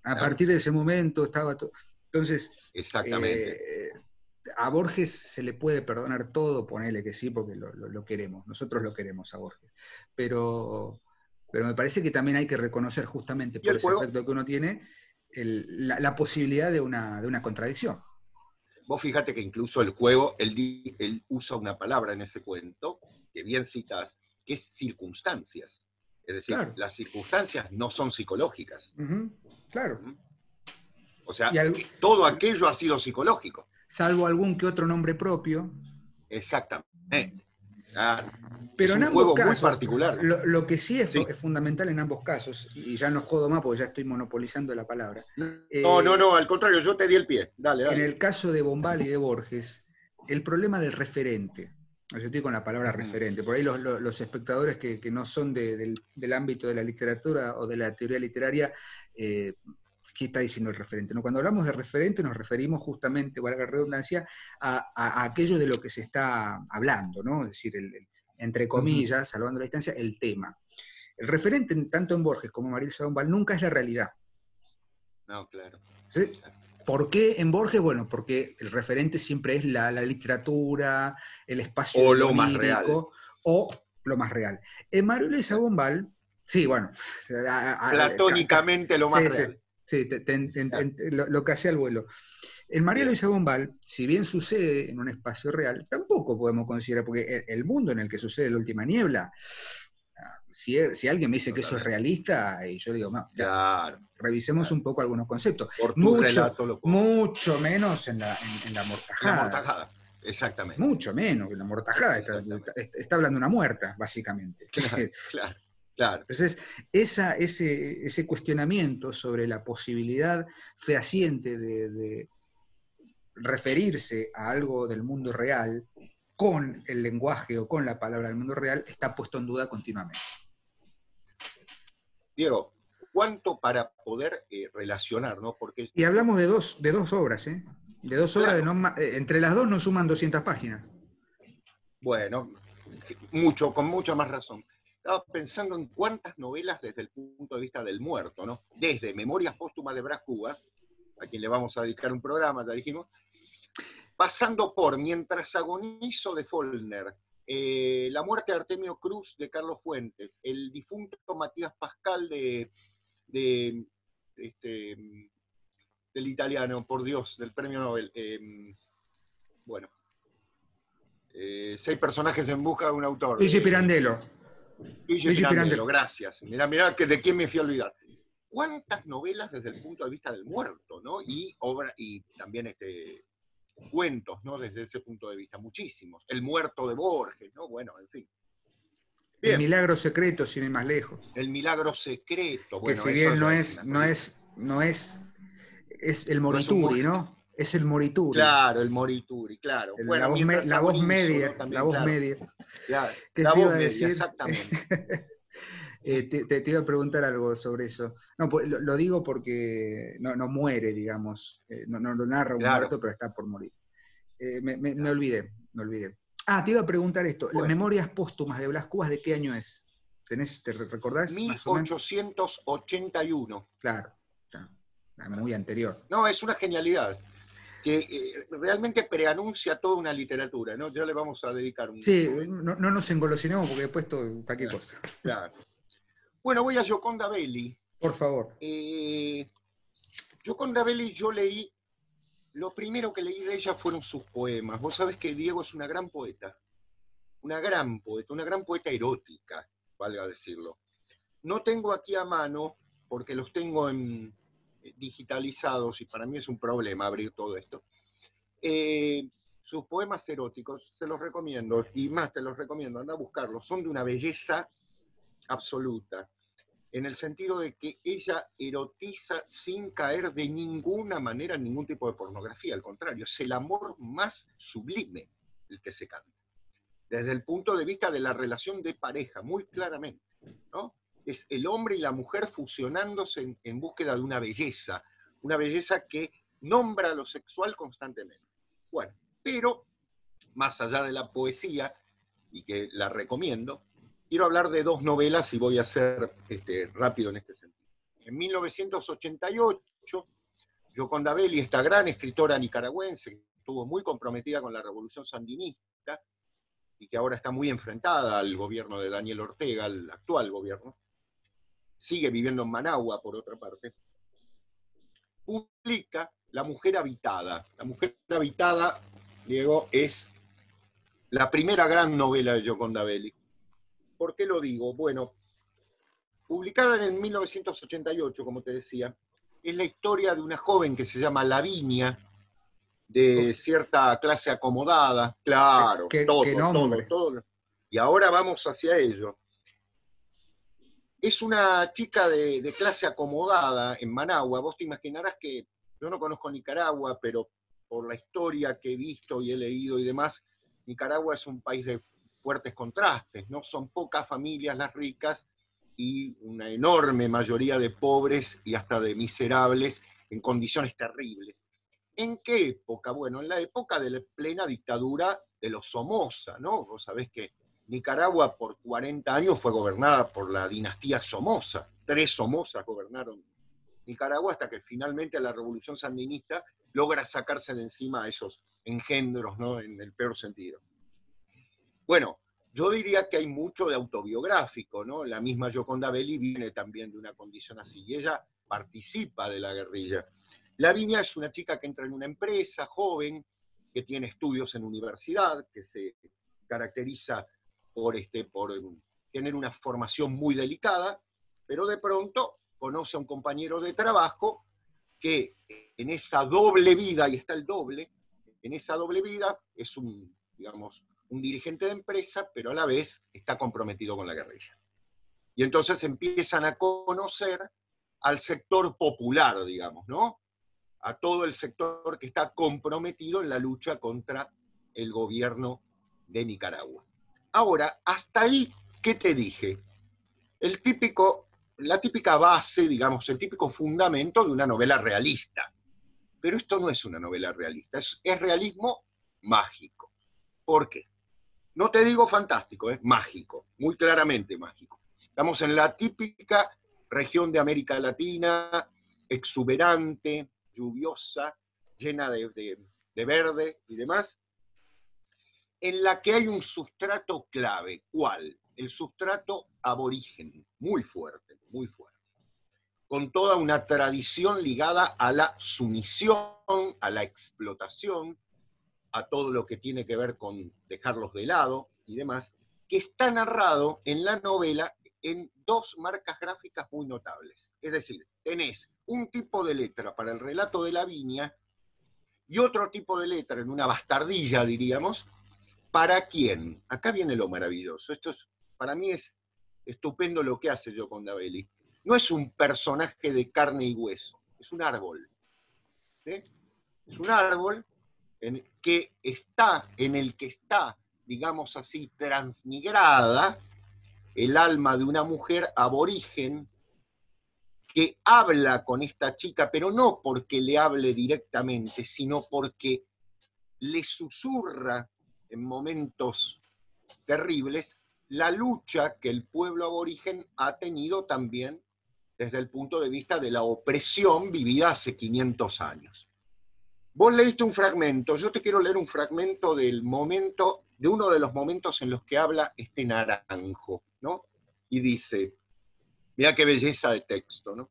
A partir de ese momento estaba todo... Entonces, exactamente. A Borges se le puede perdonar todo, ponele que sí, porque lo queremos, nosotros lo queremos a Borges. Pero me parece que también hay que reconocer justamente por ese aspecto que uno tiene, la posibilidad de una contradicción. Vos fíjate que incluso el juego, él usa una palabra en ese cuento, que bien citas, que es circunstancias. Es decir, las circunstancias no son psicológicas. Claro. O sea, todo aquello ha sido psicológico. Salvo algún que otro nombre propio. Exactamente. Claro. Pero es en un ambos juego casos, muy particular. Lo que sí es fundamental en ambos casos, y ya no jodo más porque ya estoy monopolizando la palabra. No, al contrario, yo te di el pie. Dale. En el caso de Bombal y de Borges, el problema del referente. Yo estoy con la palabra referente. Por ahí los espectadores que no son del ámbito de la literatura o de la teoría literaria, ¿qué está diciendo el referente? ¿No? Cuando hablamos de referente nos referimos justamente, valga la redundancia, a aquello de lo que se está hablando, ¿no? Es decir, entre comillas, salvando la distancia, el tema. El referente, tanto en Borges como en María Luisa Bombal, nunca es la realidad. No, claro. ¿Sí? ¿Por qué en Borges? Bueno, porque el referente siempre es la literatura, el espacio o lo más real. O lo más real. En María Luisa Bombal, sí, bueno. Platónicamente lo más real. Sí, lo que hacía el vuelo. En María Luisa Bombal, si bien sucede en un espacio real, tampoco podemos considerar, porque el mundo en el que sucede La Última Niebla, si alguien me dice que eso es realista, y yo digo, revisemos un poco algunos conceptos. Mucho menos en la Amortajada. La Amortajada, exactamente. Mucho menos, en la Amortajada está hablando una muerta, básicamente. Claro. Entonces, ese cuestionamiento sobre la posibilidad fehaciente de referirse a algo del mundo real con el lenguaje o con la palabra del mundo real está puesto en duda continuamente. Diego, ¿cuánto para poder relacionar, ¿no? Porque y hablamos de dos obras, ¿eh? De dos obras, entre las dos nos suman 200 páginas. Bueno, con mucha más razón. Estaba pensando en cuántas novelas desde el punto de vista del muerto, ¿no? Desde Memorias Póstumas de Brás Cubas, a quien le vamos a dedicar un programa, ya dijimos, pasando por Mientras agonizo de Faulkner, La muerte de Artemio Cruz de Carlos Fuentes, el difunto Matías Pascal del italiano, por Dios, del premio Nobel. 6 personajes en busca de un autor. Luigi Pirandello. Luigi Pirandello, gracias. Mirá que de quién me fui a olvidar. ¿Cuántas novelas desde el punto de vista del muerto, ¿no? Y también cuentos, ¿no? Desde ese punto de vista, muchísimos. El muerto de Borges, ¿no? Bueno, en fin. Bien. El milagro secreto, sin ir más lejos. El milagro secreto. Que bueno, si bien no es el Morituri, ¿no? Es el Morituri. Claro, el Morituri, claro. Bueno, La voz media, también, la voz claro. media. Claro, ¿Qué la te iba voz a media, decir? exactamente. Te iba a preguntar algo sobre eso. No, pues, lo digo porque no muere, digamos. No lo narra un Claro, muerto, pero está por morir. Me claro. olvidé, me olvidé. Ah, te iba a preguntar esto. ¿Las Bueno, Memorias Póstumas de Blas Cubas de qué año es? ¿Te recordás más o menos? 1881. Claro, muy anterior. No, es una genialidad, que realmente preanuncia toda una literatura, ¿no? Ya le vamos a dedicar un Sí, momento. no nos engolosinemos porque después cualquier Claro, cosa. claro. Bueno, voy a Gioconda Belli. Por favor. Gioconda Belli yo leí, lo primero que leí de ella fueron sus poemas. Vos sabés que Diego es una gran poeta, una gran poeta erótica, valga decirlo. No tengo aquí a mano, porque los tengo digitalizados y para mí es un problema abrir todo esto. Sus poemas eróticos, se los recomiendo, y más te los recomiendo, anda a buscarlos, son de una belleza absoluta, en el sentido de que ella erotiza sin caer de ninguna manera en ningún tipo de pornografía, al contrario, es el amor más sublime el que se canta, desde el punto de vista de la relación de pareja, muy claramente, ¿no? Es el hombre y la mujer fusionándose en búsqueda de una belleza que nombra lo sexual constantemente. Bueno, pero más allá de la poesía, y que la recomiendo, quiero hablar de dos novelas y voy a ser rápido en este sentido. En 1988, Gioconda Belli, esta gran escritora nicaragüense, que estuvo muy comprometida con la revolución sandinista y que ahora está muy enfrentada al gobierno de Daniel Ortega, al actual gobierno, sigue viviendo en Managua, por otra parte, publica La Mujer Habitada. La Mujer Habitada, Diego, es la primera gran novela de Gioconda Belli. ¿Por qué lo digo? Bueno, publicada en 1988, como te decía, es la historia de una joven que se llama Lavinia, de cierta clase acomodada. Claro, ¿Qué nombre? todo. Y ahora vamos hacia ello. Es una chica de clase acomodada en Managua. Vos te imaginarás que yo no conozco Nicaragua, pero por la historia que he visto y he leído y demás, Nicaragua es un país de fuertes contrastes, ¿no? Son pocas familias las ricas y una enorme mayoría de pobres y hasta de miserables en condiciones terribles. ¿En qué época? Bueno, en la época de la plena dictadura de los Somoza, ¿no? Vos sabés que Nicaragua por 40 años fue gobernada por la dinastía Somoza. 3 Somozas gobernaron Nicaragua hasta que finalmente la revolución sandinista logra sacarse de encima a esos engendros, ¿no? En el peor sentido. Bueno, yo diría que hay mucho de autobiográfico, ¿no? La misma Gioconda Belli viene también de una condición así, y ella participa de la guerrilla. Lavinia es una chica que entra en una empresa, joven, que tiene estudios en universidad, que se caracteriza por tener una formación muy delicada, pero de pronto conoce a un compañero de trabajo que en esa doble vida, y está el doble, en esa doble vida es digamos, un dirigente de empresa, pero a la vez está comprometido con la guerrilla. Y entonces empiezan a conocer al sector popular, digamos, ¿no? A todo el sector que está comprometido en la lucha contra el gobierno de Nicaragua. Ahora, hasta ahí, ¿qué te dije? La típica base, digamos, el típico fundamento de una novela realista. Pero esto no es una novela realista, es realismo mágico. ¿Por qué? No te digo fantástico, es mágico, muy claramente mágico. Estamos en la típica región de América Latina, exuberante, lluviosa, llena de verde y demás, en la que hay un sustrato clave. ¿Cuál? El sustrato aborigen, muy fuerte, con toda una tradición ligada a la sumisión, a la explotación, a todo lo que tiene que ver con dejarlos de lado y demás, que está narrado en la novela en 2 marcas gráficas muy notables. Es decir, tenés un tipo de letra para el relato de Lavinia y otro tipo de letra, en una bastardilla, diríamos, ¿para quién? Acá viene lo maravilloso. Para mí es estupendo lo que hace Gioconda Belli. No es un personaje de carne y hueso, es un árbol. ¿Sí? Es un árbol en el que está, digamos así, transmigrada el alma de una mujer aborigen que habla con esta chica, pero no porque le hable directamente, sino porque le susurra en momentos terribles la lucha que el pueblo aborigen ha tenido también desde el punto de vista de la opresión vivida hace 500 años. Vos leíste un fragmento, yo te quiero leer un fragmento del momento, de uno de los momentos en los que habla este naranjo, ¿no? Y dice, mira qué belleza de texto, ¿no?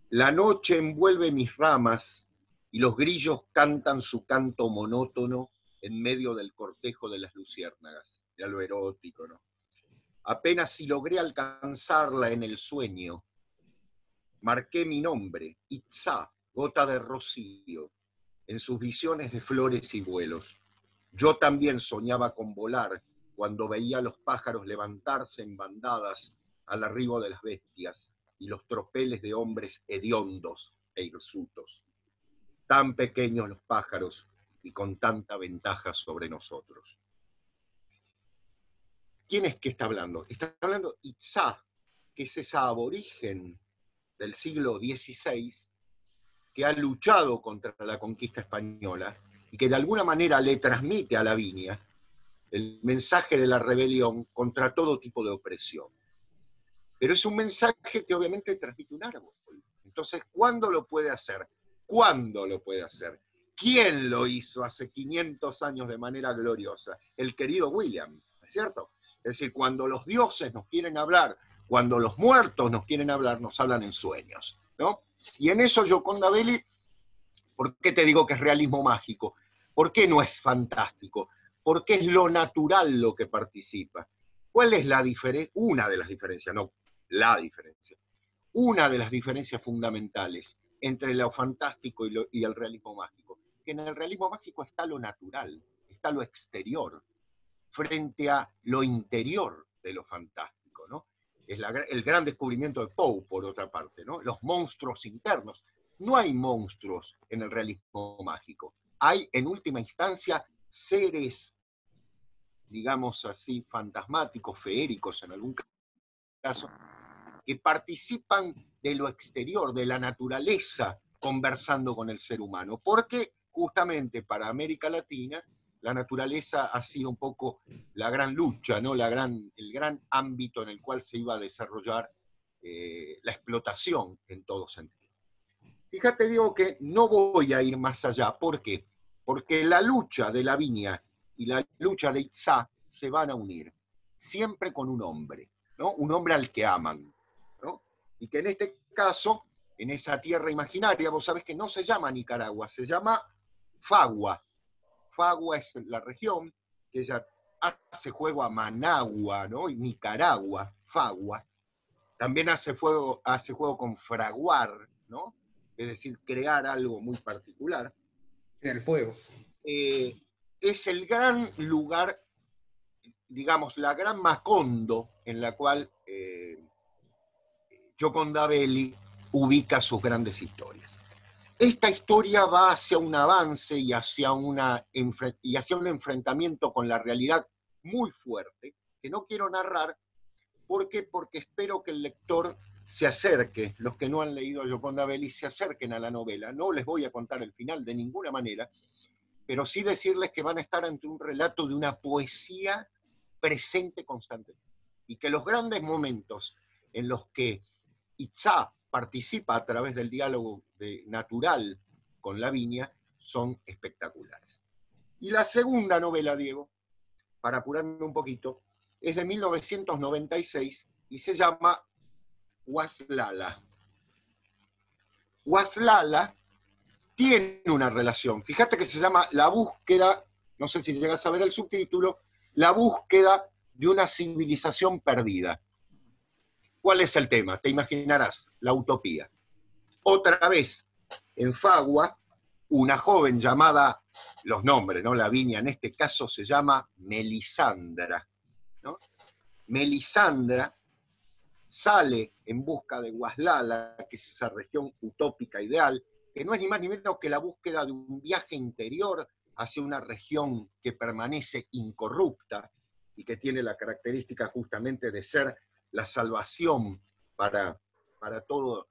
La noche envuelve mis ramas y los grillos cantan su canto monótono en medio del cortejo de las luciérnagas. Ya lo erótico, ¿no? Apenas si logré alcanzarla en el sueño, marqué mi nombre, Itzá, gota de rocío, en sus visiones de flores y vuelos. Yo también soñaba con volar cuando veía a los pájaros levantarse en bandadas al arribo de las bestias y los tropeles de hombres hediondos e hirsutos. Tan pequeños los pájaros y con tanta ventaja sobre nosotros. ¿Quién es que está hablando? Está hablando Itzá, que es esa aborigen del siglo XVI que ha luchado contra la conquista española y que de alguna manera le transmite a Lavinia el mensaje de la rebelión contra todo tipo de opresión. Pero es un mensaje que obviamente transmite un árbol. Entonces, ¿cuándo lo puede hacer? ¿Cuándo lo puede hacer? ¿Quién lo hizo hace 500 años de manera gloriosa? El querido William, ¿es cierto? Es decir, cuando los dioses nos quieren hablar, cuando los muertos nos quieren hablar, nos hablan en sueños, ¿no? Y en eso Gioconda Belli, ¿por qué te digo que es realismo mágico? ¿Por qué no es fantástico? Porque es lo natural lo que participa. ¿Cuál es la diferencia? Una de las diferencias, no la diferencia. Una de las diferencias fundamentales entre lo fantástico y el realismo mágico. Que en el realismo mágico está lo natural, está lo exterior, frente a lo interior de lo fantástico, ¿no? Es el gran descubrimiento de Poe, por otra parte, ¿no? Los monstruos internos. No hay monstruos en el realismo mágico. Hay, en última instancia, seres, digamos así, fantasmáticos, feéricos en algún caso, que participan de lo exterior, de la naturaleza, conversando con el ser humano. Porque justamente para América Latina la naturaleza ha sido un poco la gran lucha, ¿no? El gran ámbito en el cual se iba a desarrollar la explotación en todo sentido. Fíjate, digo que no voy a ir más allá. ¿Por qué? Porque la lucha de Lavinia y la lucha de Itzá se van a unir, siempre con un hombre, ¿no? Un hombre al que aman, ¿no? Y que en este caso, en esa tierra imaginaria, vos sabés que no se llama Nicaragua, se llama Fagua. Fagua es la región que ella hace juego a Managua, ¿no? Y Nicaragua, Fagua. También hace juego con fraguar, ¿no? Es decir, crear algo muy particular. En el fuego. Es el gran lugar, digamos, la gran Macondo en la cual Gioconda Belli ubica sus grandes historias. Esta historia va hacia un avance y hacia un enfrentamiento con la realidad muy fuerte, que no quiero narrar. ¿Por qué? Porque espero que el lector se acerque, los que no han leído a Gioconda Belli, se acerquen a la novela. No les voy a contar el final de ninguna manera, pero sí decirles que van a estar ante un relato de una poesía presente constantemente. Y que los grandes momentos en los que Itzá participa a través del diálogo natural con Lavinia son espectaculares. Y la segunda novela, Diego, para apurarme un poquito, es de 1996 y se llama Waslala. Waslala tiene una relación. Fíjate que se llama La búsqueda, no sé si llegas a ver el subtítulo, La búsqueda de una civilización perdida. ¿Cuál es el tema? Te imaginarás, la utopía. Otra vez, en Fagua, una joven llamada, los nombres, ¿no? Lavinia en este caso se llama Melisandra, ¿no? Melisandra sale en busca de Waslala, que es esa región utópica ideal, que no es ni más ni menos que la búsqueda de un viaje interior hacia una región que permanece incorrupta y que tiene la característica justamente de ser la salvación para toda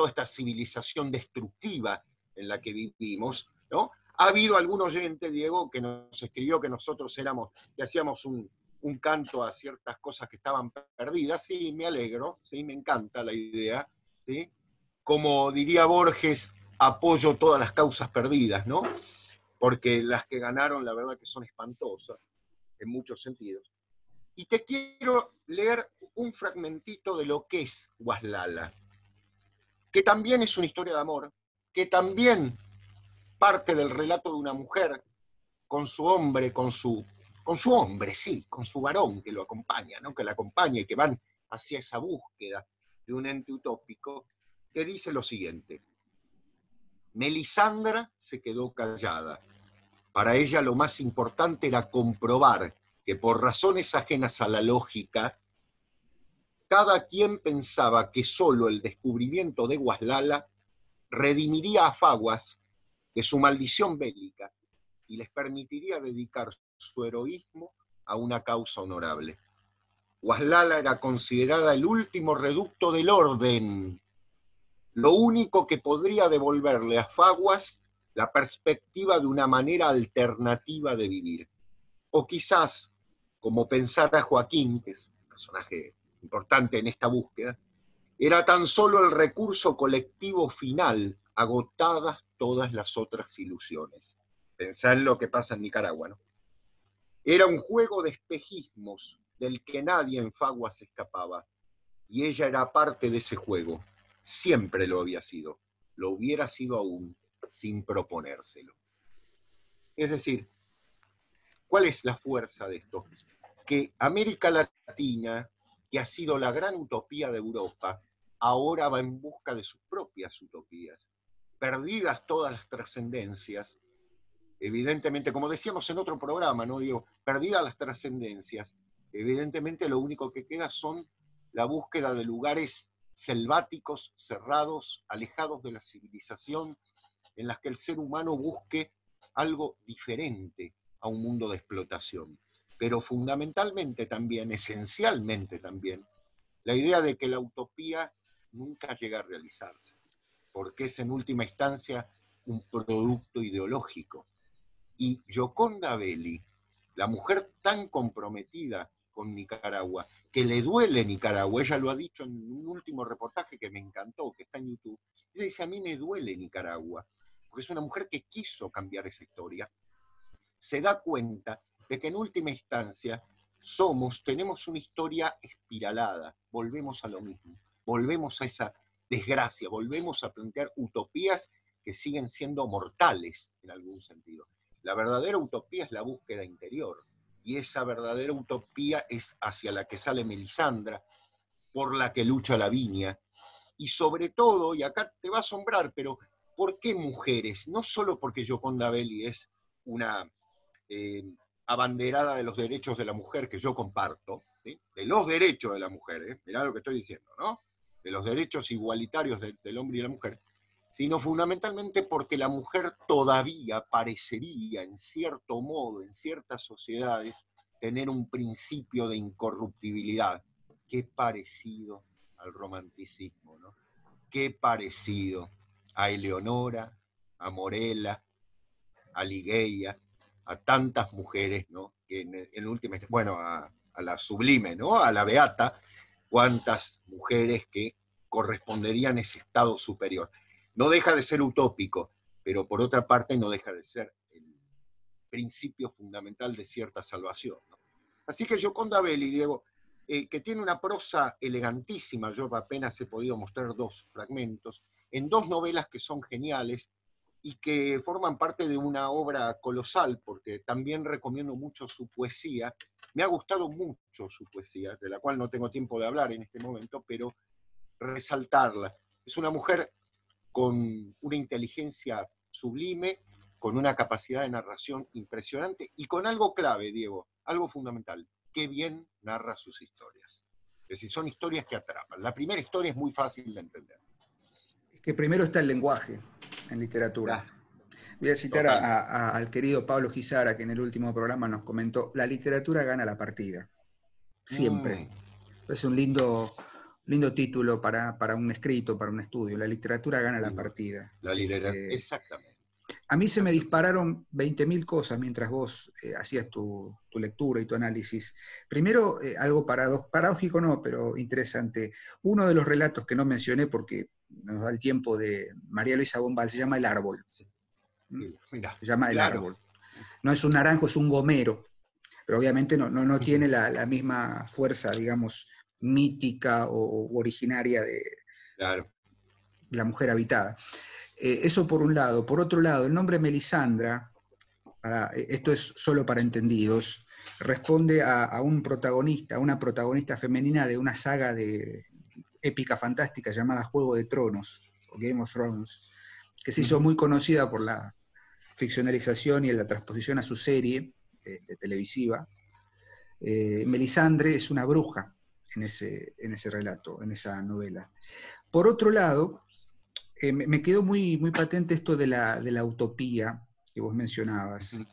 esta civilización destructiva en la que vivimos, ¿no? Ha habido algún oyente, Diego, que nos escribió que nosotros que hacíamos un canto a ciertas cosas que estaban perdidas. Sí, me alegro, sí, me encanta la idea, ¿sí? Como diría Borges, apoyo todas las causas perdidas, ¿no? Porque las que ganaron, la verdad que son espantosas, en muchos sentidos. Y te quiero leer un fragmentito de lo que es Guaslala, que también es una historia de amor, que también parte del relato de una mujer con su hombre, con su hombre, sí, con su varón que lo acompaña, ¿no? Que la acompaña y que van hacia esa búsqueda de un ente utópico, que dice lo siguiente: Melisandra se quedó callada. Para ella lo más importante era comprobar que por razones ajenas a la lógica, cada quien pensaba que solo el descubrimiento de Guaslala redimiría a Faguas de su maldición bélica y les permitiría dedicar su heroísmo a una causa honorable. Guaslala era considerada el último reducto del orden, lo único que podría devolverle a Faguas la perspectiva de una manera alternativa de vivir. O quizás, como pensara Joaquín, que es un personaje importante en esta búsqueda, era tan solo el recurso colectivo final, agotadas todas las otras ilusiones. Pensá en lo que pasa en Nicaragua, ¿no? Era un juego de espejismos del que nadie en Faguas escapaba, y ella era parte de ese juego. Siempre lo había sido, lo hubiera sido aún sin proponérselo. Es decir, ¿cuál es la fuerza de esto? Que América Latina, que ha sido la gran utopía de Europa, ahora va en busca de sus propias utopías. Perdidas todas las trascendencias, evidentemente, como decíamos en otro programa, ¿no? Digo, perdidas las trascendencias, evidentemente lo único que queda son la búsqueda de lugares selváticos, cerrados, alejados de la civilización, en las que el ser humano busque algo diferente a un mundo de explotación. Pero fundamentalmente también, esencialmente también, la idea de que la utopía nunca llega a realizarse, porque es en última instancia un producto ideológico. Y Gioconda Belli, la mujer tan comprometida con Nicaragua, que le duele Nicaragua, ella lo ha dicho en un último reportaje que me encantó, que está en YouTube, ella dice: a mí me duele Nicaragua, porque es una mujer que quiso cambiar esa historia, se da cuenta de que en última instancia tenemos una historia espiralada, volvemos a lo mismo, volvemos a esa desgracia, volvemos a plantear utopías que siguen siendo mortales en algún sentido. La verdadera utopía es la búsqueda interior, y esa verdadera utopía es hacia la que sale Melisandra, por la que lucha Lavinia, y sobre todo, y acá te va a asombrar, pero ¿por qué mujeres? No solo porque Gioconda Belli es una abanderada de los derechos de la mujer, que yo comparto, ¿sí? De los derechos de la mujer, mirá lo que estoy diciendo, ¿no? De los derechos igualitarios del hombre y la mujer, sino fundamentalmente porque la mujer todavía parecería, en cierto modo, en ciertas sociedades, tener un principio de incorruptibilidad, que es parecido al romanticismo, ¿no? Qué parecido a Eleonora, a Morela, a Ligeia, a tantas mujeres, ¿no? Que en última, bueno, a la sublime, ¿no? A la beata, cuántas mujeres que corresponderían a ese estado superior. No deja de ser utópico, pero por otra parte no deja de ser el principio fundamental de cierta salvación, ¿no? Así que Gioconda Belli, Diego, que tiene una prosa elegantísima, yo apenas he podido mostrar 2 fragmentos, en 2 novelas que son geniales y que forman parte de una obra colosal, porque también recomiendo mucho su poesía. Me ha gustado mucho su poesía, de la cual no tengo tiempo de hablar en este momento, pero resaltarla. Es una mujer con una inteligencia sublime, con una capacidad de narración impresionante y con algo clave, Diego, algo fundamental: qué bien narra sus historias. Es decir, son historias que atrapan. La primera historia es muy fácil de entender. Es que primero está el lenguaje. en literatura. Claro, Voy a citar total. al querido Pablo Gisara, que en el último programa nos comentó, la literatura gana la partida, siempre. Mm, Es un lindo título para un escrito, para un estudio. La literatura gana la lindo. partida. La literatura, exactamente. A mí se me Exactamente. dispararon 20.000 cosas mientras vos hacías tu lectura y tu análisis. Primero, algo paradójico no, pero interesante. Uno de los relatos que no mencioné porque nos da el tiempo de María Luisa Bombal se llama El Árbol. Sí, ¿Mm? mira, Se llama El claro. Árbol. No es un naranjo, es un gomero, pero obviamente no Ujú, tiene la misma fuerza, digamos, mítica o originaria de claro. la mujer habitada. Eso por un lado. Por otro lado, el nombre Melisandra, esto es solo para entendidos, responde a un protagonista, a una protagonista femenina de una saga de épica fantástica llamada Juego de Tronos, o Game of Thrones, que se hizo Ujú, muy conocida por la ficcionalización y la transposición a su serie televisiva. Melisandre es una bruja en ese relato, en esa novela. Por otro lado, me quedó muy patente esto de la utopía que vos mencionabas, ujú.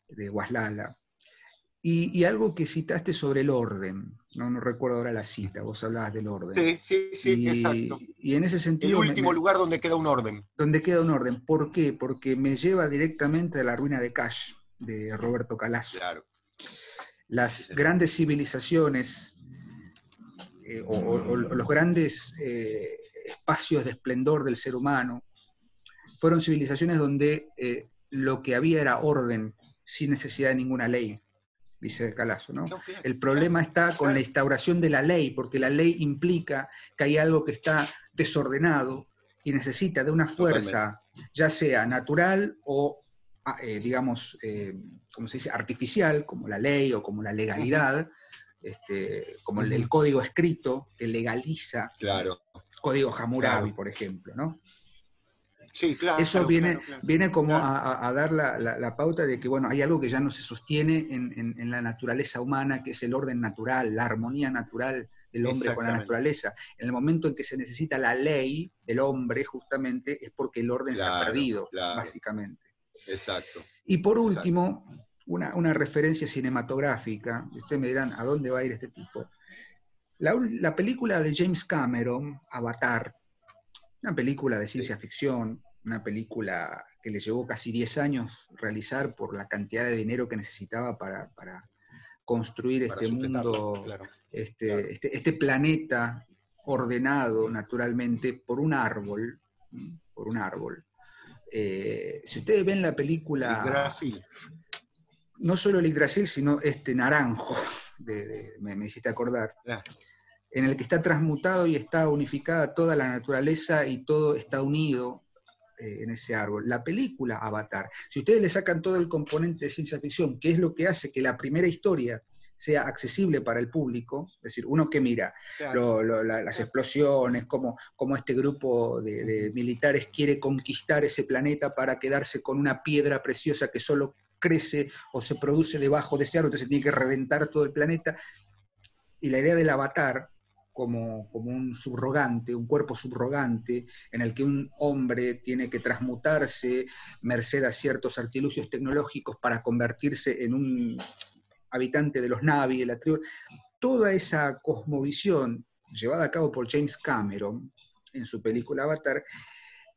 de Waslala, y algo que citaste sobre el orden, no recuerdo ahora la cita, vos hablabas del orden. Sí, sí, sí, exacto. Y en ese El sentido, último lugar donde queda un orden. donde queda un orden. ¿Por qué? Porque me lleva directamente a La ruina de Cash, de Roberto Calasso. Claro, sí, Las señor. grandes civilizaciones o los grandes espacios de esplendor del ser humano fueron civilizaciones donde lo que había era orden, sin necesidad de ninguna ley, dice Calasso, ¿no? No, claro, El claro, problema está con la claro, instauración de la ley, porque la ley implica que hay algo que está desordenado y necesita de una totalmente. fuerza, ya sea natural o, digamos, ¿cómo se dice?, artificial, como la ley o como la Ujú, legalidad, como el ujú. código escrito que legaliza, Claro, código Hammurabi, claro. por ejemplo, ¿no? Sí, Eso claro, claro, claro, viene como claro. a dar la pauta de que, bueno, hay algo que ya no se sostiene en la naturaleza humana, que es el orden natural, la armonía natural del hombre con la Exactamente. naturaleza. En el momento en que se necesita la ley del hombre, justamente, es porque el orden se ha Claro, perdido, claro. básicamente. Exacto, Y por exacto. último, una referencia cinematográfica, ustedes me dirán, ¿a dónde va a ir este tipo? La película de James Cameron, Avatar, una película de Sí, ciencia ficción, una película que le llevó casi 10 años realizar por la cantidad de dinero que necesitaba para construir para este sustentarla, mundo, claro, claro. este planeta ordenado naturalmente por un árbol, por un árbol. Si ustedes ven la película, Yggdrasil, no solo el Yggdrasil, sino este naranjo, me hiciste acordar, ah, en el que está transmutado y está unificada toda la naturaleza y todo está unido en ese árbol. La película Avatar, si ustedes le sacan todo el componente de ciencia ficción, que es lo que hace que la primera historia sea accesible para el público, es decir, uno que mira claro, las claro. explosiones, cómo este grupo de militares quiere conquistar ese planeta para quedarse con una piedra preciosa que solo crece o se produce debajo de ese árbol, entonces tiene que reventar todo el planeta, y la idea del avatar como un subrogante, un cuerpo subrogante, en el que un hombre tiene que transmutarse merced a ciertos artilugios tecnológicos para convertirse en un habitante de los Na'vi, de la tribu. Toda esa cosmovisión llevada a cabo por James Cameron en su película Avatar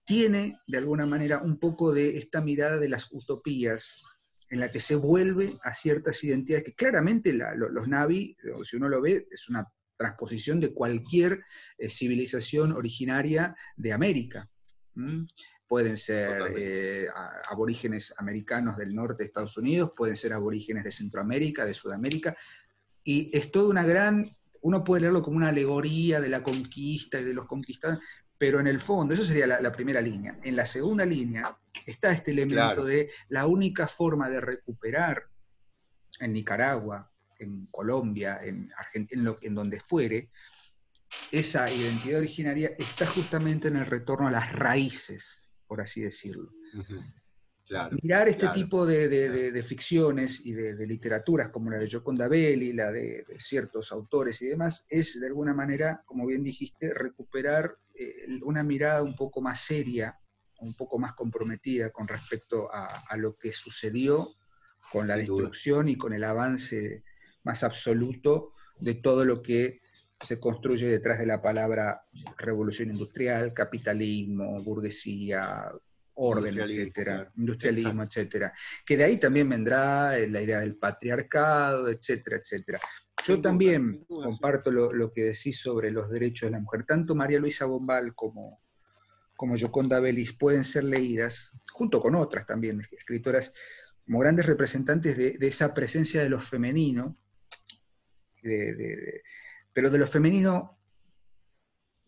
tiene de alguna manera un poco de esta mirada de las utopías en la que se vuelve a ciertas identidades que claramente los Navi, si uno lo ve, es una transposición de cualquier civilización originaria de América. ¿Mm? Pueden ser Totalmente. aborígenes americanos del norte de Estados Unidos, pueden ser aborígenes de Centroamérica, de Sudamérica, y es toda una gran, uno puede leerlo como una alegoría de la conquista y de los conquistados, pero en el fondo, eso sería la primera línea. En la segunda línea está este elemento Claro, de la única forma de recuperar en Nicaragua, en Colombia, en Argentina, en donde fuere, esa identidad originaria está justamente en el retorno a las raíces, por así decirlo. ujú, claro, Mirar este claro, tipo claro. de ficciones y de literaturas como la de Gioconda Belli, la de ciertos autores y demás, es de alguna manera, como bien dijiste, recuperar una mirada un poco más seria un poco más comprometida con respecto a lo que sucedió con la Sin duda. destrucción y con el avance más absoluto de todo lo que se construye detrás de la palabra revolución industrial, capitalismo, burguesía, orden, etcétera, Claro. industrialismo, Exacto. etcétera. Que de ahí también vendrá la idea del patriarcado, etcétera, etcétera. Yo Sin duda, también sin duda, comparto lo que decís sobre los derechos de la mujer. Tanto María Luisa Bombal como Gioconda Belli pueden ser leídas, junto con otras también escritoras, como grandes representantes de esa presencia de lo femenino, pero de lo femenino,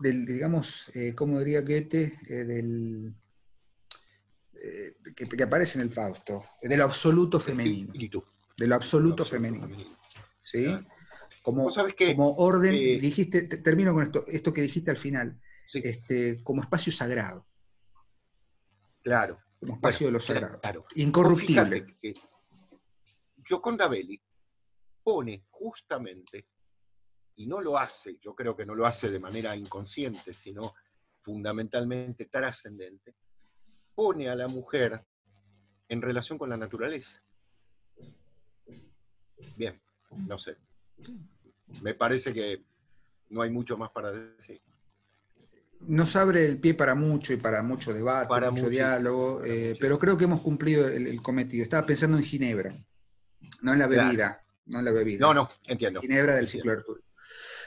digamos, ¿cómo diría Goethe? Que aparece en el Fausto, de lo absoluto femenino. Espíritu. De lo Lo absoluto absoluto femenino. femenino. ¿Sí? Claro. Vos sabés que, Como orden, dijiste, termino con esto que dijiste al final, sí, como espacio sagrado. claro. Como Bueno, espacio de lo sagrado. claro. Vos Incorruptible. fíjate que Gioconda Belli pone justamente, y no lo hace, yo creo que no lo hace de manera inconsciente, sino fundamentalmente trascendente, pone a la mujer en relación con la naturaleza. Bien, no sé. Me parece que no hay mucho más para decir. Nos abre el pie para mucho y para mucho debate, Para mucho diálogo, muchísimo. pero creo que hemos cumplido el cometido. Estaba pensando en Ginebra, no en la Claro. bebida, no en la bebida. No, entiendo. Ginebra del ciclo Entiendo. Arturo.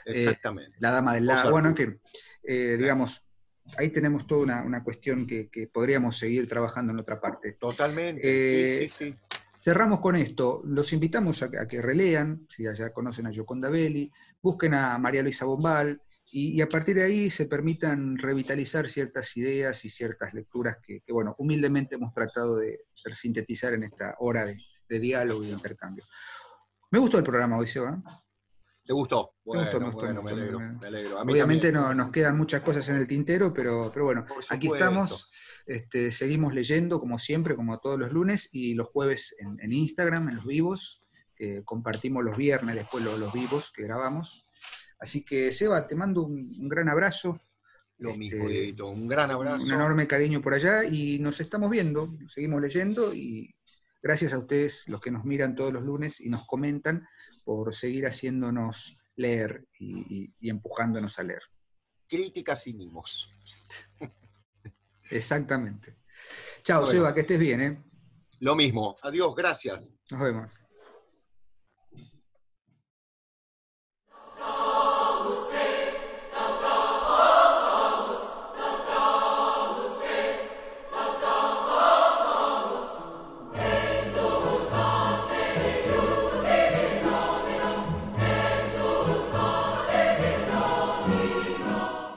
Exactamente. La dama del José lago, bueno, en Arturo. fin, Claro. digamos, ahí tenemos toda una cuestión que podríamos seguir trabajando en otra parte. Totalmente, sí. Cerramos con esto, los invitamos a que relean, si ya conocen a Gioconda Belli, busquen a María Luisa Bombal, y a partir de ahí se permitan revitalizar ciertas ideas y ciertas lecturas que, bueno, humildemente hemos tratado de sintetizar en esta hora de diálogo y de intercambio. Me gustó el programa hoy, Seba. ¿Te gustó? Me gustó, Me alegro. A mí Obviamente también. nos quedan muchas cosas en el tintero, pero bueno, Por aquí supuesto. estamos, seguimos leyendo como siempre, como todos los lunes, y los jueves en Instagram, en los vivos, compartimos los viernes después los vivos que grabamos. Así que, Seba, te mando un gran abrazo. Lo mismo, Dieguito. Un gran Un abrazo. enorme cariño por allá, y nos estamos viendo, nos seguimos leyendo, y gracias a ustedes, los que nos miran todos los lunes y nos comentan, por seguir haciéndonos leer y empujándonos a leer. Críticas y mimos. Exactamente. Chao, Bueno, Seba, que estés bien, ¿eh? lo mismo. Adiós, gracias. Nos vemos.